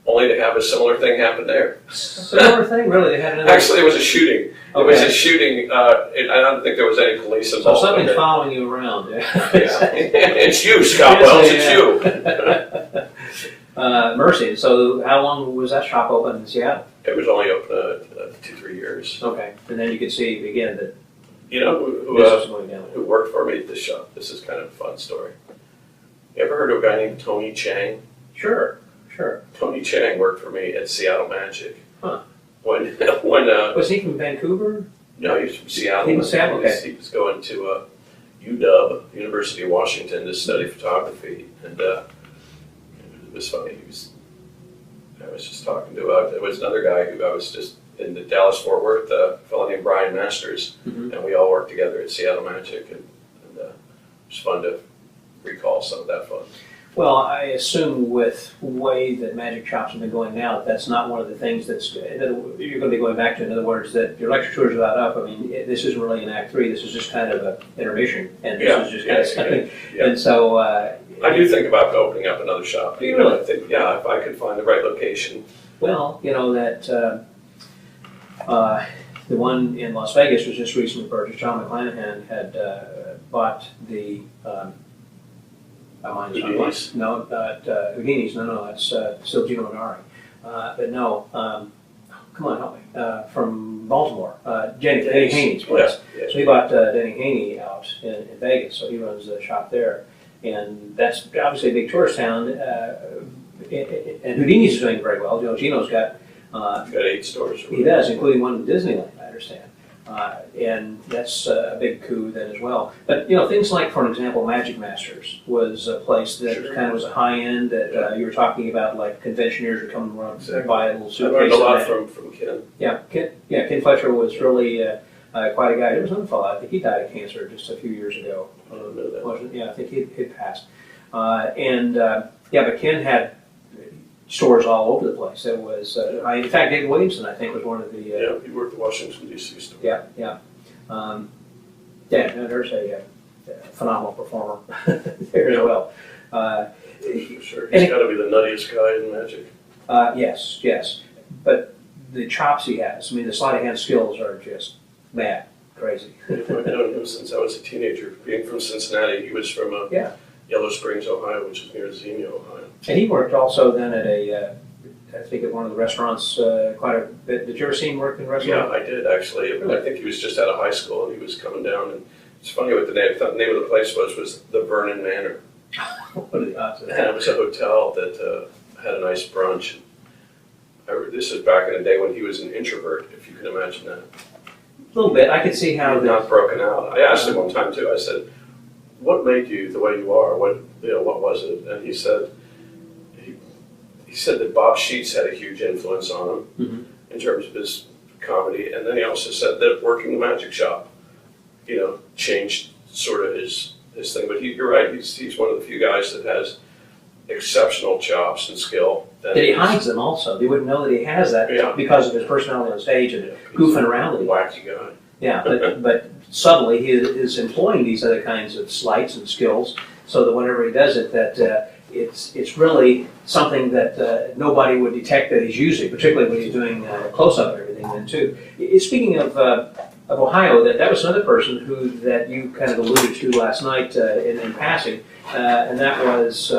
only to have a similar thing happen there. Similar thing, really. They had another. Actually, it was a shooting. It was Okay. a shooting. I don't think there was any police So involved. something's in it. following you around. Yeah. It's you, Scott Wells. It's you. Mercy. So how long was that shop open in Seattle? It was only open 2-3 years. Okay. And then you could see again that You know business was going down. who worked for me at this shop? This is kind of a fun story. You ever heard of a guy named Tony Chang? Sure. Tony Chang worked for me at Seattle Magic. Huh. When Was he from Vancouver? no, he was from Seattle. He was Seattle, okay. He was going to UW, University of Washington, to study photography, and it was funny. I was just talking to there was another guy who I was just in the Dallas-Fort Worth, a fellow named Brian Masters, Mhm. and we all worked together at Seattle Magic, and it was fun to recall some of that fun. Well, I assume with the way that magic shops have been going now, that's not one of the things that's you're going to be going back to. In other words, that your lecture tours are not up. I mean, this isn't really an Act 3. This is just kind of an intermission, and this is just kind of something. Yeah. And so I do think about opening up another shop. Do you really? I think, yeah, if I could find the right location. well, that the one in Las Vegas was just recently purchased. John McClanahan had bought the. Houdini's? No, Houdini's. No, that's still Gino Minari. But no, come on, help me. From Baltimore, Denny Haney's place. Yeah. So he bought Denny Haney out in Vegas, so he runs the shop there. And that's obviously a big tourist town. And Houdini's is doing very well. Gino's got. Got 8 stores. He does, including one in Disneyland, I understand. And that's a big coup then as well. But, things like, for an example, Magic Masters was a place that Sure. kind of was a high end that you were talking about, like conventioneers would come around and buy a little I suitcase. learned a lot and from Ken. Ken Fletcher was really quite a guy. There was another fellow, I think he died of cancer just a few years ago. I don't know that. Wasn't? Yeah, I think he'd passed. But Ken had stores all over the place. It was, in fact, David Williamson, I think, was one of the. Yeah, he worked at Washington, D.C. store. Yeah. There's a phenomenal performer there as well. For sure. He's got to be the nuttiest guy in Magic. Yes. But the chops he has, I mean, the sleight of hand skills are just mad, crazy. I've known him since I was a teenager. Being from Cincinnati, he was from Yellow Springs, Ohio, which is near Xenia, Ohio. And he worked also then at I think at one of the restaurants quite a bit. Did you ever see him work in a restaurant? Yeah, I did actually. I think he was just out of high school and he was coming down. And it's funny what the name of the place was the Vernon Manor. What are the odds of And that? it was a hotel that had a nice brunch. This was back in the day when he was an introvert, if you can imagine that. A little bit. I could see He how had not broken out. I asked him one time too. I said, "What made you the way you are? What was it?" And he said that Bob Sheets had a huge influence on him in terms of his comedy, and then he also said that working the magic shop, changed sort of his thing. But you're right. He's one of the few guys that has exceptional chops and skill. that he hides them also. They wouldn't know that he has that Yeah. because of his personality on stage and goofing around. With it. Wacky guy. Yeah, but subtly he is employing these other kinds of sleights and skills, so that whenever he does it, that it's really something that nobody would detect that he's using, particularly when he's doing close-up and everything. Then too. Speaking of Ohio, that was another person that you kind of alluded to last night in passing, and that was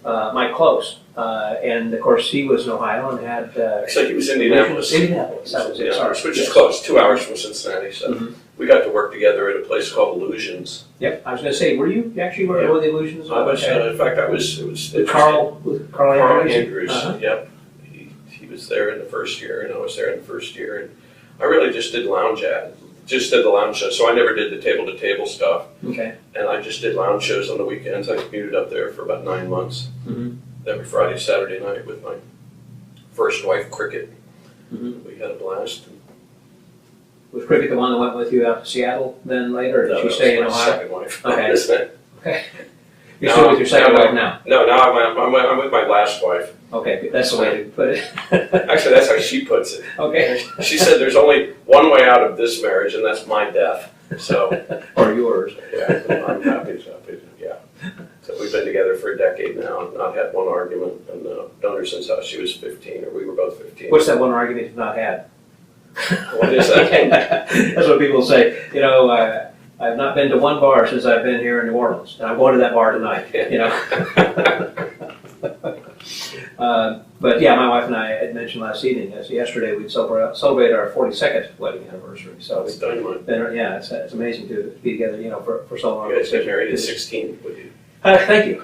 Mike Close. And of course, he was in Ohio and had. Actually, he was in Indianapolis. Indianapolis, that was it. Sorry. Which is close, 2 hours from Cincinnati. So Mhm. we got to work together at a place called Illusions. Yep, I was going to say, were you actually one of the Illusions? I was, Okay. in fact, I was. It was With Carl Andrews. Uh-huh. Yep, he was there in the first year, and I was there in the first year, and I really just did the lounge show. So I never did the table-to-table stuff, Okay. and I just did lounge shows on the weekends. I commuted up there for about 9 months, Mhm. every Friday, Saturday night with my first wife, Cricket. Mhm. We had a blast. Was Cricket the one that went with you out to Seattle then later, or did No, she that stay in was my Ohio? second wife. Okay. Isn't it? Okay. You're still with your second wife now? No, now I'm with my last wife. Okay, that's the way to put it. Actually, that's how she puts it. Okay. She said there's only one way out of this marriage, and that's my death. So, Or yours. yeah, I'm happy. Yeah. So we've been together for a decade now, not had one argument, and known her since she was 15, or we were both 15. What's that one argument you've not had? What is that? That's what people say. You know, I've not been to one bar since I've been here in New Orleans, and I'm going to that bar tonight. You know. But yeah, my wife and I had mentioned last evening, as yesterday we'd celebrate our 42nd wedding anniversary. So It's dynamite. yeah, it's amazing to be together, you know, for so long. You guys got married at 16, would you? Thank you.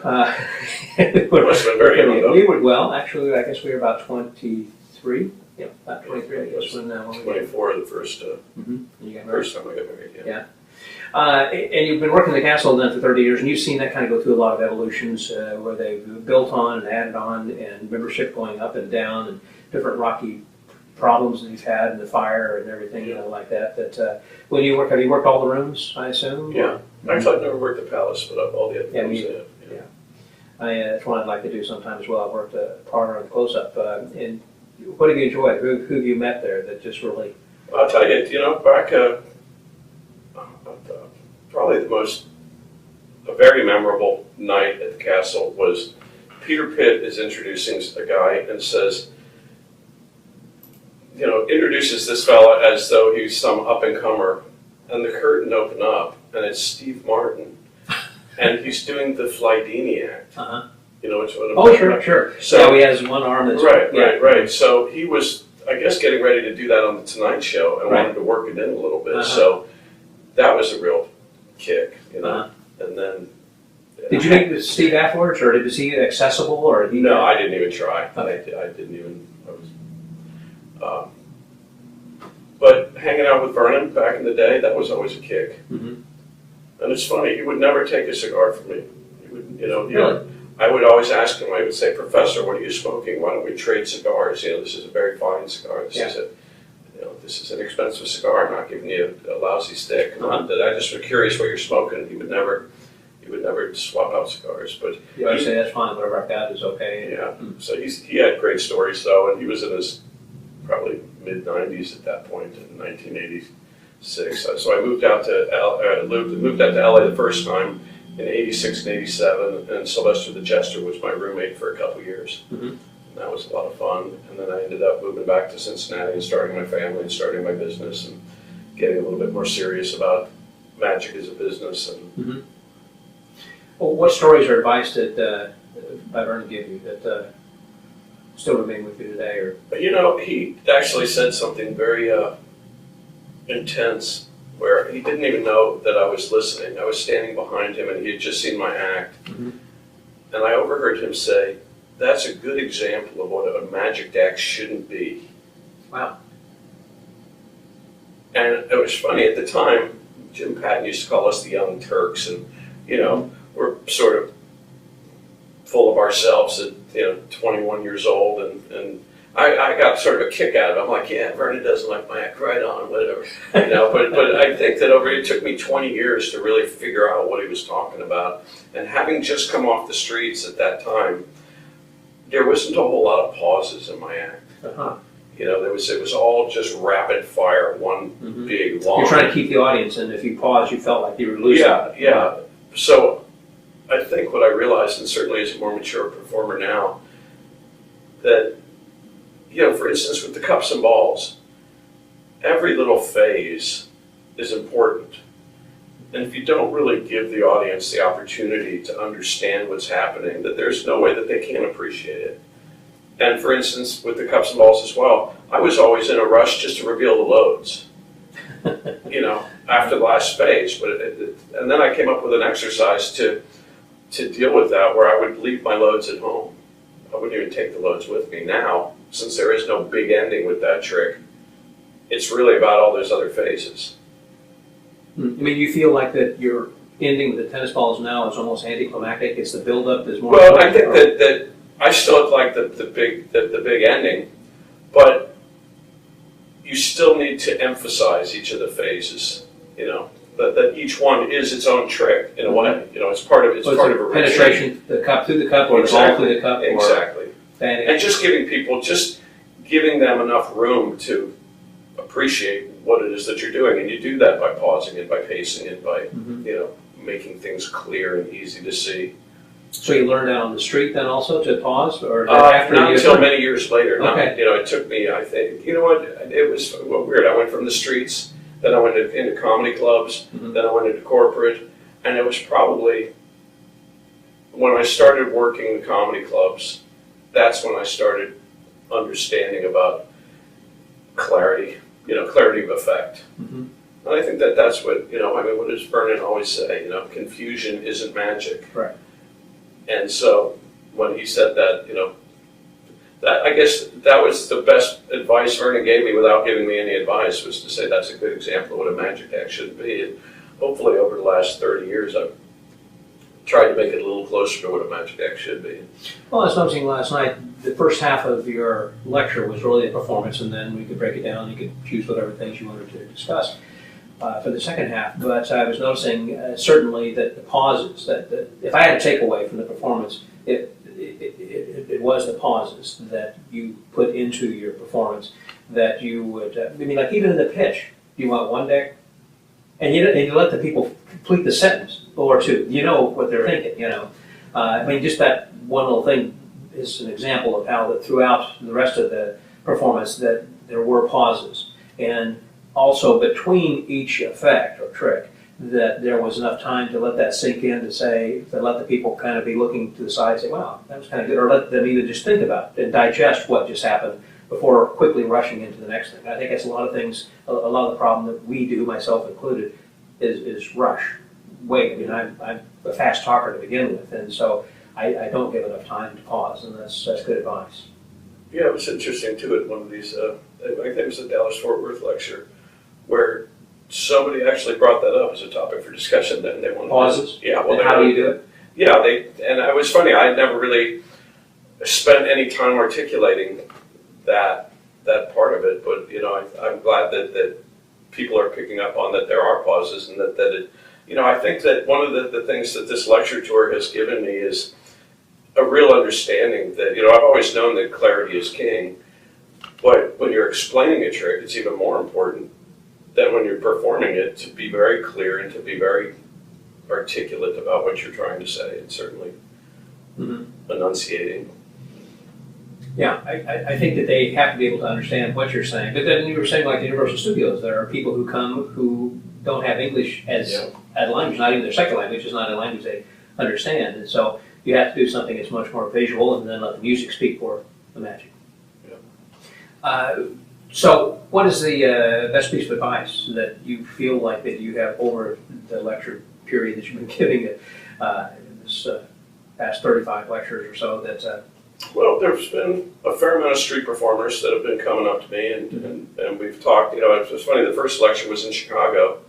It must have been very young, though. We were, well, actually, I guess we were about 23. Yeah, about 23, I guess, when we got 24 the first Mhm. You got married. first time I got married. Yeah. And you've been working the castle then for 30 years, and you've seen that kind of go through a lot of evolutions where they've built on and added on, and membership going up and down, and different rocky problems that you've had, and the fire and everything, you know, like that. That when you work, have you worked all the rooms? I assume. Yeah. Actually, I've never worked the Palace, but I've all the other Yeah, rooms. me I have, yeah. That's one I'd like to do sometime as well. I've worked a parlor and close-up. And what have you enjoyed? Who have you met there that just really? I'll tell you, back probably a very memorable night at the castle was Peter Pitt is introducing a guy and says, introduces this fella as though he's some up-and-comer, and the curtain opened up, and it's Steve Martin, and he's doing the Flydini act. Uh-huh. It's one of Oh, sure. So, he has one arm that's Right. So he was, I guess, getting ready to do that on the Tonight Show and wanted to work it in a little bit. Uh-huh. So that was a real kick, Uh-huh. And then. Did you meet with Steve afterwards, or was he accessible, or he? No, I didn't even try. Okay. I didn't even. But hanging out with Vernon back in the day, that was always a kick. Mhm. And it's funny, he would never take a cigar from me. He would, Really? I would always ask him. I would say, "Professor, what are you smoking? Why don't we trade cigars? This is a very fine cigar. This is an expensive cigar. I'm not giving you a lousy stick. Uh-huh. I just was curious what you're smoking." He would never swap out cigars. But You always say that's fine. Whatever I've got is okay. yeah, so he had great stories though, and he was in his probably mid-90s at that point in 1986. So I moved out to moved out to LA the first time in '86 and '87, and Sylvester the Jester was my roommate for a couple years. Mhm. And that was a lot of fun. And then I ended up moving back to Cincinnati and starting my family and starting my business and getting a little bit more serious about magic as a business. And Well, what stories or advice did Vernon give you that still remain with you today? Or he actually said something very intense where he didn't even know that I was listening. I was standing behind him and he had just seen my act. Mhm. And I overheard him say, "That's a good example of what a magic act shouldn't be." Wow. And it was funny at the time, Jim Patton used to call us the Young Turks, and we're sort of full of ourselves at 21 years old, and I got sort of a kick out of it. I'm like, yeah, Vernon doesn't like my act, right on, whatever. But I think that it took me 20 years to really figure out what he was talking about. And having just come off the streets at that time, there wasn't a whole lot of pauses in my act. Uh-huh. It was all just rapid fire, one big long. You're trying to keep the audience, and if you pause, you felt like you were losing. Yeah. So I think what I realized, and certainly as a more mature performer now, that, for instance, with the cups and balls, every little phase is important. And if you don't really give the audience the opportunity to understand what's happening, that there's no way that they can appreciate it. And for instance, with the cups and balls as well, I was always in a rush just to reveal the loads, after the last phase. And then I came up with an exercise to deal with that, where I would leave my loads at home. I wouldn't even take the loads with me. Now, since there is no big ending with that trick, it's really about all those other phases. I mean, you feel like that your ending with the tennis balls now is almost anticlimactic. It's the build-up is more. Well, I think that I still like the big ending, but you still need to emphasize each of the phases. That each one is its own trick in a way. It's part of a penetration, the cup through the cup, or the ball through the cup, exactly. And just giving them enough room to appreciate what it is that you're doing, and you do that by pausing it, by pacing it, by making things clear and easy to see. So you learned that on the street then also to pause, or not until many years later. Okay. It took me. I think it was weird. I went from the streets, then I went into comedy clubs, then I went into corporate, and it was probably when I started working the comedy clubs. That's when I started understanding about clarity. Clarity of effect. And I think that's what, what does Vernon always say? Confusion isn't magic. Right. And so when he said that, that I guess that was the best advice Vernon gave me without giving me any advice, was to say that's a good example of what a magic act should be. And hopefully over the last 30 years, I've tried to make it a little closer to what a magic act should be. Well, I was noticing last night, the first half of your lecture was really a performance, and then we could break it down. You could choose whatever things you wanted to discuss for the second half. But I was noticing certainly that the pauses, that if I had a takeaway from the performance, it was the pauses that you put into your performance, that you would, like even in the pitch, you want one deck, and you let the people complete the sentence or two. You know what they're thinking, just that one little thing is an example of how that throughout the rest of the performance that there were pauses. And also between each effect or trick, that there was enough time to let that sink in, to let the people kind of be looking to the side and say, wow, that was kind of good, or let them either just think about it and digest what just happened before quickly rushing into the next thing. I think that's a lot of things, a lot of the problem that we do, myself included, is rush. Wait, I'm a fast talker to begin with, and so I don't give enough time to pause, and that's good advice. Yeah, it was interesting too at one of these, I think it was a Dallas-Fort Worth lecture, where somebody actually brought that up as a topic for discussion. Then they wanted pauses. Yeah, well, and how do you do it? Yeah, and it was funny. I had never really spent any time articulating that part of it, but I'm glad that people are picking up on that there are pauses, and that it. I think that one of the things that this lecture tour has given me is a real understanding that I've always known that clarity is king, but when you're explaining a trick, it's even more important than when you're performing it, to be very clear and to be very articulate about what you're trying to say, and certainly enunciating. Yeah, I think that they have to be able to understand what you're saying. But then you were saying, like Universal Studios, there are people who come who don't have English as a language, not even their second language, is not a language they understand. And so you have to do something that's much more visual, and then let the music speak for the magic. Yeah. So what is the best piece of advice that you feel like that you have over the lecture period that you've been giving it, this past 35 lectures or so? Well, there's been a fair amount of street performers that have been coming up to me, and we've talked. It's funny. The first lecture was in Chicago,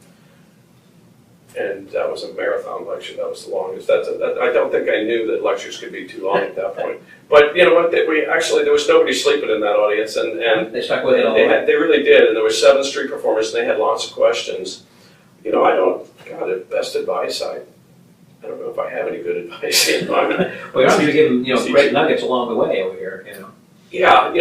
and that was a marathon lecture. That was the longest. I don't think I knew that lectures could be too long at that point. But you know what? There was nobody sleeping in that audience, and they stuck with it all the way. They really did. And there were 7 street performers, and they had lots of questions. Best advice. I don't know if I have any good advice. Well, you're obviously giving great nuggets along the way over here. Yeah,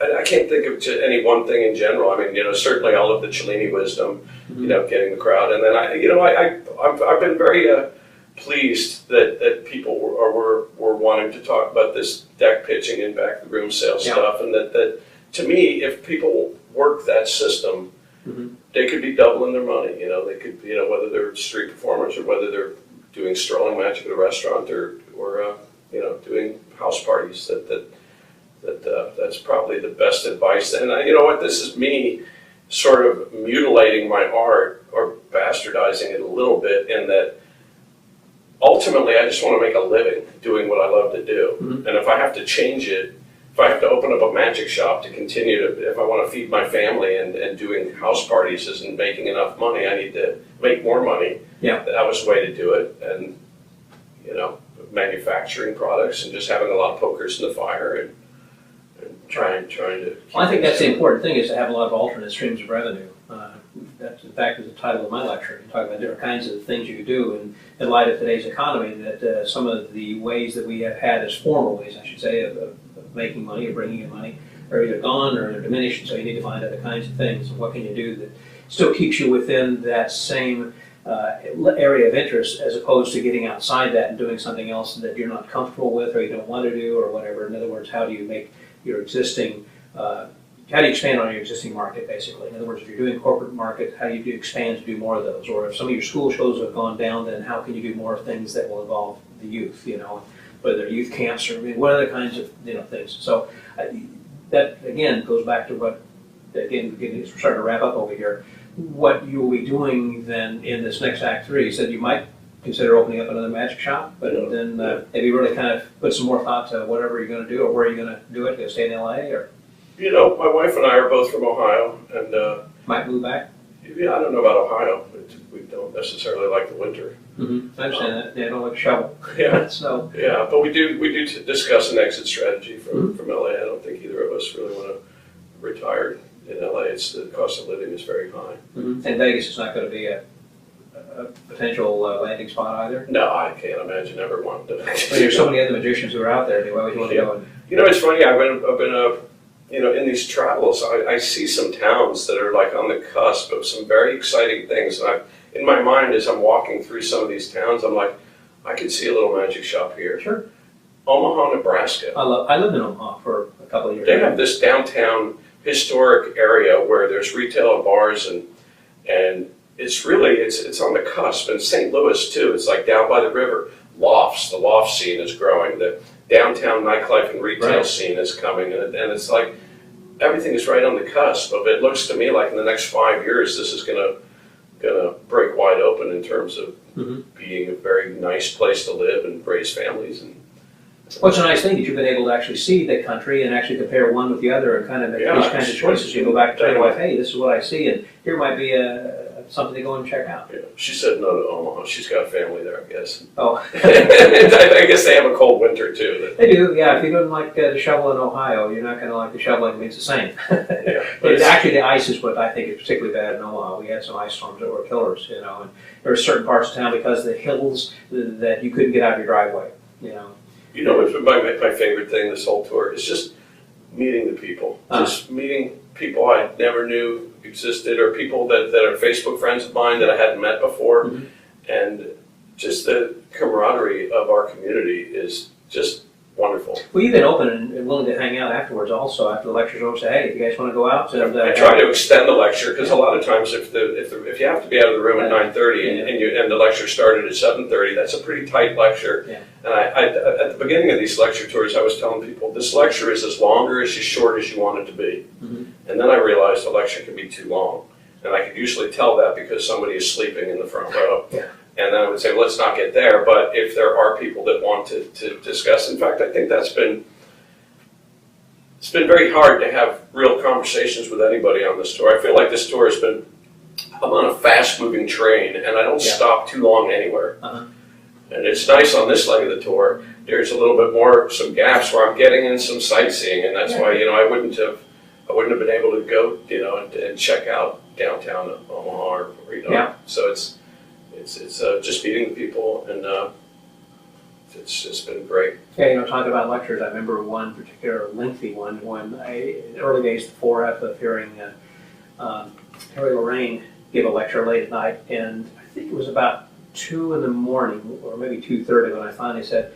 I can't think of any one thing in general. Certainly all of the Cellini wisdom, getting the crowd, and then I've been very pleased that people were wanting to talk about this deck pitching and back of the room sales stuff, and that to me, if people work that system, they could be doubling their money. You know, they could, you know, whether they're street performers or whether they're doing strolling magic at a restaurant or you know, doing house parties. That's probably the best advice. And you know what? This is me sort of mutilating my art or bastardizing it a little bit in that ultimately I just want to make a living doing what I love to do. Mm-hmm. And if I have to change it, if I have to open up a magic shop to continue to, if I want to feed my family and doing house parties isn't making enough money, I need to make more money. Yeah. That was the way to do it. And, you know, manufacturing products and just having a lot of pokers in the fire and trying to. Well, I think that's the important thing, is to have a lot of alternate streams of revenue. That, in fact, is the title of my lecture. You talk about different kinds of things you could do, and in light of today's economy, that some of the ways that we have had as formal ways, I should say, of making money or bringing in money are either gone or they're diminished, so you need to find other kinds of things. And what can you do that still keeps you within that same area of interest, as opposed to getting outside that and doing something else that you're not comfortable with or you don't want to do or whatever. In other words, how do you make your existing, how do you expand on your existing market, basically? In other words, if you're doing corporate market, how do you expand to do more of those? Or if some of your school shows have gone down, then how can you do more things that will involve the youth, you know, whether they're youth camps or, I mean, what other kinds of, you know, things. So that, again, goes back to what, again, we're starting to wrap up over here. What you will be doing then in this next Act 3, you said you might consider opening up another magic shop, but then maybe really kind of put some more thought to whatever you're going to do or where you're going to do it. Go stay in LA or? You know, my wife and I are both from Ohio, and Might move back? yeah, I don't know about Ohio. We don't necessarily like the winter. Mm-hmm. I understand that. Yeah, I don't like to shovel. Yeah, So, yeah, but we do discuss an exit strategy from LA. I don't think either of us really want to retire in LA. It's the cost of living is very high. and Vegas is not going to be a potential landing spot either. No, I can't imagine ever wanting to. But there's so many other magicians who are out there. Why would you want to go? And, You know, it's funny. I've been you know, in these travels, I see some towns that are like on the cusp of some very exciting things. And in my mind, as I'm walking through some of these towns, I'm like, I could see a little magic shop here. Sure. Omaha, Nebraska. I lived in Omaha for a couple of years. They have this downtown historic area where there's retail and bars, and it's really it's on the cusp. And St. Louis too. It's like down by the river. Lofts. The loft scene is growing. The downtown nightlife and retail scene is coming, and it's like everything is right on the cusp of it. Looks to me like in the next 5 years, this is gonna break wide open in terms of being a very nice place to live and raise families. And well, it's a nice thing that you've been able to actually see the country and actually compare one with the other and kind of make these kinds of choices. You go back and tell your wife, hey, this is what I see, and here might be something to go and check out. yeah, she said no to Omaha. She's got a family there, I guess. Oh. I guess they have a cold winter too. They do, yeah. If you don't like to shovel in Ohio, you're not going to like the shoveling. I mean, it's the same. Yeah, But actually, the ice is what I think is particularly bad in Omaha. We had some ice storms that were killers, you know, and there were certain parts of town because of the hills that you couldn't get out of your driveway, you know. You know, it's my favorite thing this whole tour is just meeting the people. Just meeting people I never knew existed, or people that are Facebook friends of mine that I hadn't met before. And just the camaraderie of our community is just wonderful. Well, you've been open and willing to hang out afterwards also, after the lecture's over, say, hey, if you guys want to go out. And, I try to extend the lecture because a lot of times if you have to be out of the room at 9:30 and the lecture started at 7:30, that's a pretty tight lecture. Yeah. And I at the beginning of these lecture tours, I was telling people this lecture is as long or as short as you want it to be. And then I realized the lecture can be too long, and I could usually tell that because somebody is sleeping in the front row. Yeah. And then I would say, well, let's not get there. But if there are people that want to discuss, in fact, I think it's been very hard to have real conversations with anybody on this tour. I feel like this tour has been, I'm on a fast-moving train, and I don't stop too long anywhere. And it's nice on this leg of the tour. There's a little bit more, some gaps where I'm getting in some sightseeing, and that's why, you know, I wouldn't have been able to go, you know, and check out downtown Omaha, or you know. Yeah. So it's just meeting the people, and it's been great. Yeah, you know, talking about lectures, I remember one particular lengthy one when in the early days before of hearing Harry Lorraine give a lecture late at night, and I think it was about 2 in the morning, or maybe 2:30, when I finally said,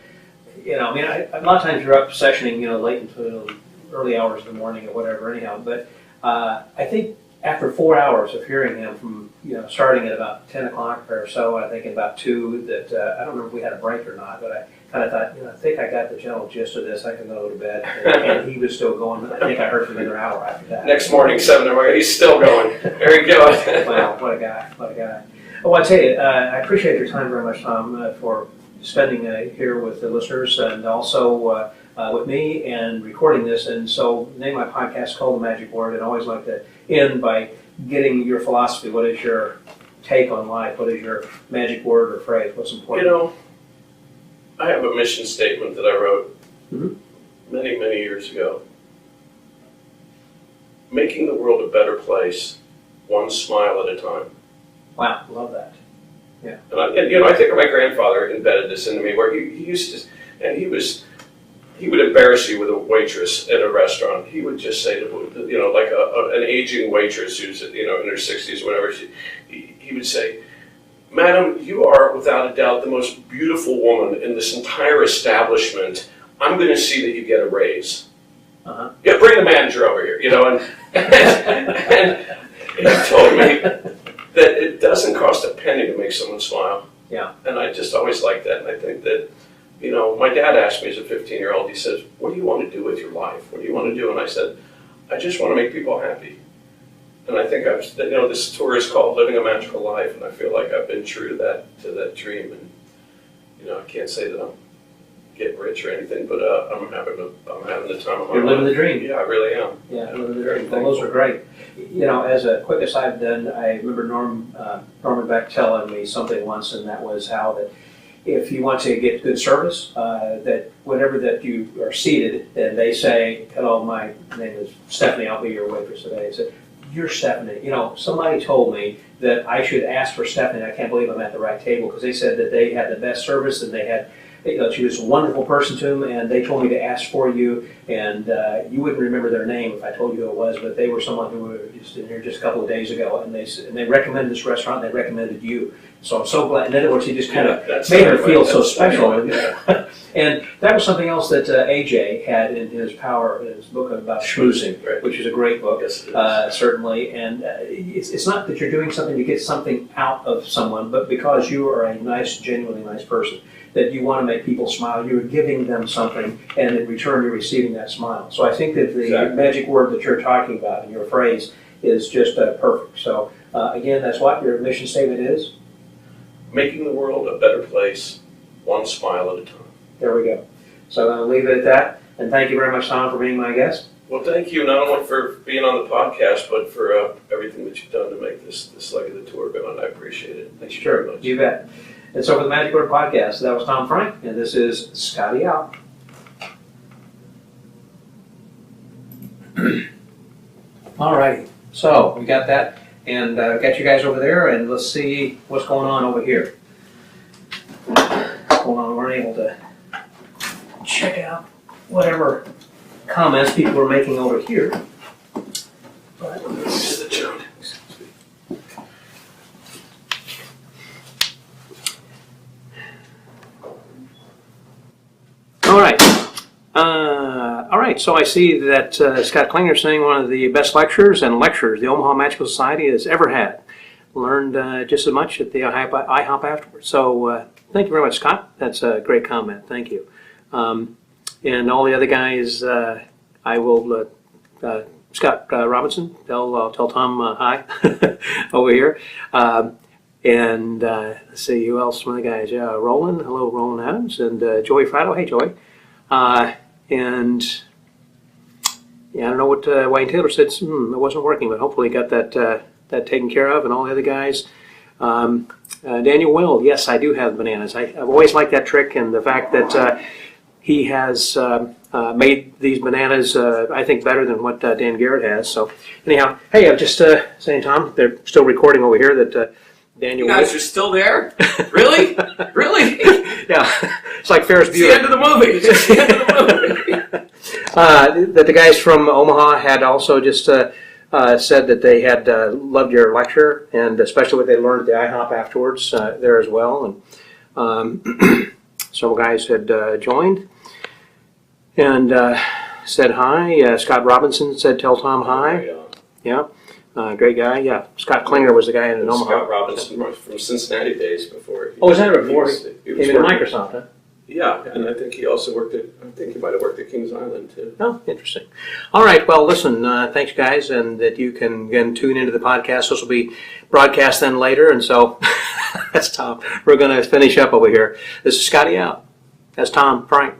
you know, I mean, a lot of times you're up sessioning, you know, late into early hours of the morning or whatever anyhow, but I think after 4 hours of hearing him from, starting at about 10 o'clock or so, I think at about 2, that I don't remember if we had a break or not, but I kind of thought, I think I got the general gist of this. I can go to bed. And he was still going. I think I heard for another hour after that. Next morning, 7 o'clock, he's still going. There you go. Wow, what a guy. What a guy. Oh, I tell you, I appreciate your time very much, Tom, for spending here with the listeners and also with me and recording this. And so the name of my podcast is called The Magic Word, and I always like to end by getting your philosophy. What is your take on life? What is your magic word or phrase? What's important? I have a mission statement that I wrote Mhm. many, many years ago. Making the world a better place, one smile at a time. Wow, love that. And I think my grandfather embedded this into me, where he used to, and he would embarrass you with a waitress at a restaurant. He would just say to, like an aging waitress who's, in her 60s, whatever, he would say, "Madam, you are without a doubt the most beautiful woman in this entire establishment. I'm going to see that you get a raise." Uh-huh. Yeah, bring the manager over here, and he told me that it doesn't cost a penny to make someone smile. Yeah. And I just always like that. And I think that, my dad asked me as a 15-year-old, he says, "What do you want to do with your life? What do you want to do?" And I said, "I just want to make people happy." And I think this tour is called Living a Magical Life, and I feel like I've been true to that dream. And, I can't say that I'm getting rich or anything, but I'm having the time of my life. You're living the dream. Yeah, I really am. Yeah, living the dream. Well, those are great. As a quick aside, then I remember Norman Beck telling me something once, and that was how that if you want to get good service, that whenever that you are seated, and they say, "Hello, my name is Stephanie. I'll be your waitress today." I said, "You're Stephanie." Somebody told me that I should ask for Stephanie. I can't believe I'm at the right table, because they said that they had the best service, and they had. She was a wonderful person to them, and they told me to ask for you, and you wouldn't remember their name if I told you who it was, but they were someone who were just in here just a couple of days ago, and they recommended this restaurant, and they recommended you. So I'm so glad. In other words, he just kind of made her feel so special. And that was something else that AJ had in his book about schmoozing, right, which is a great book, yes, it is. certainly. And it's not that you're doing something to get something out of someone, but because you are a nice, genuinely nice person, that you want to make people smile. You're giving them something, and in return, you're receiving that smile. So I think that the Exactly. magic word that you're talking about in your phrase is just perfect. So again, that's what your mission statement is. Making the world a better place, one smile at a time. There we go. So I'm going to leave it at that. And thank you very much, Tom, for being my guest. Well, thank you not only for being on the podcast, but for everything that you've done to make this leg of the tour go on. I appreciate it. Thank you very much. You bet. And so for the Magic Word Podcast, that was Tom Frank, and this is Scotty out. All righty. So we got that, and got you guys over there, and let's see what's going on over here. What's going on? We're able to check out whatever comments people are making over here. But This is the joke. All right. So I see that Scott Klinger is saying one of the best lectures the Omaha Magical Society has ever had. Learned just as much at the IHOP afterwards. So thank you very much, Scott. That's a great comment. Thank you. And all the other guys, I will. Scott Robinson, tell Tom hi over here. And let's see who else. Some of the guys. Yeah, Roland. Hello, Roland Adams, and Joey Frido. Hey, Joey. And yeah, I don't know what Wayne Taylor said. It wasn't working, but hopefully got that taken care of. And all the other guys. Daniel Will. Yes, I do have bananas. I've always liked that trick, and the fact that he has made these bananas, I think, better than what Dan Garrett has. So anyhow, hey, I'm just saying, Tom, they're still recording over here that Daniel. You guys are still there? Really? Really? Yeah, it's like Ferris It's the Bueller. end of the movie. It's the end of the movie. That the guys from Omaha had also just said that they had loved your lecture, and especially what they learned at the IHOP afterwards there as well. And several guys had joined and said hi. Scott Robinson said, "Tell Tom hi." Yeah. Great guy. Yeah, Scott Klinger was the guy in Omaha. Scott Robinson from Cincinnati days before. Oh, was that before he he was came into working- Microsoft? Huh? Yeah, and I think he also worked at. I think he might have worked at Kings Island too. Oh, interesting. All right. Well, listen. Thanks, guys, and that you can again tune into the podcast. This will be broadcast then later, and so that's Tom. We're going to finish up over here. This is Scotty out. That's Tom Frank.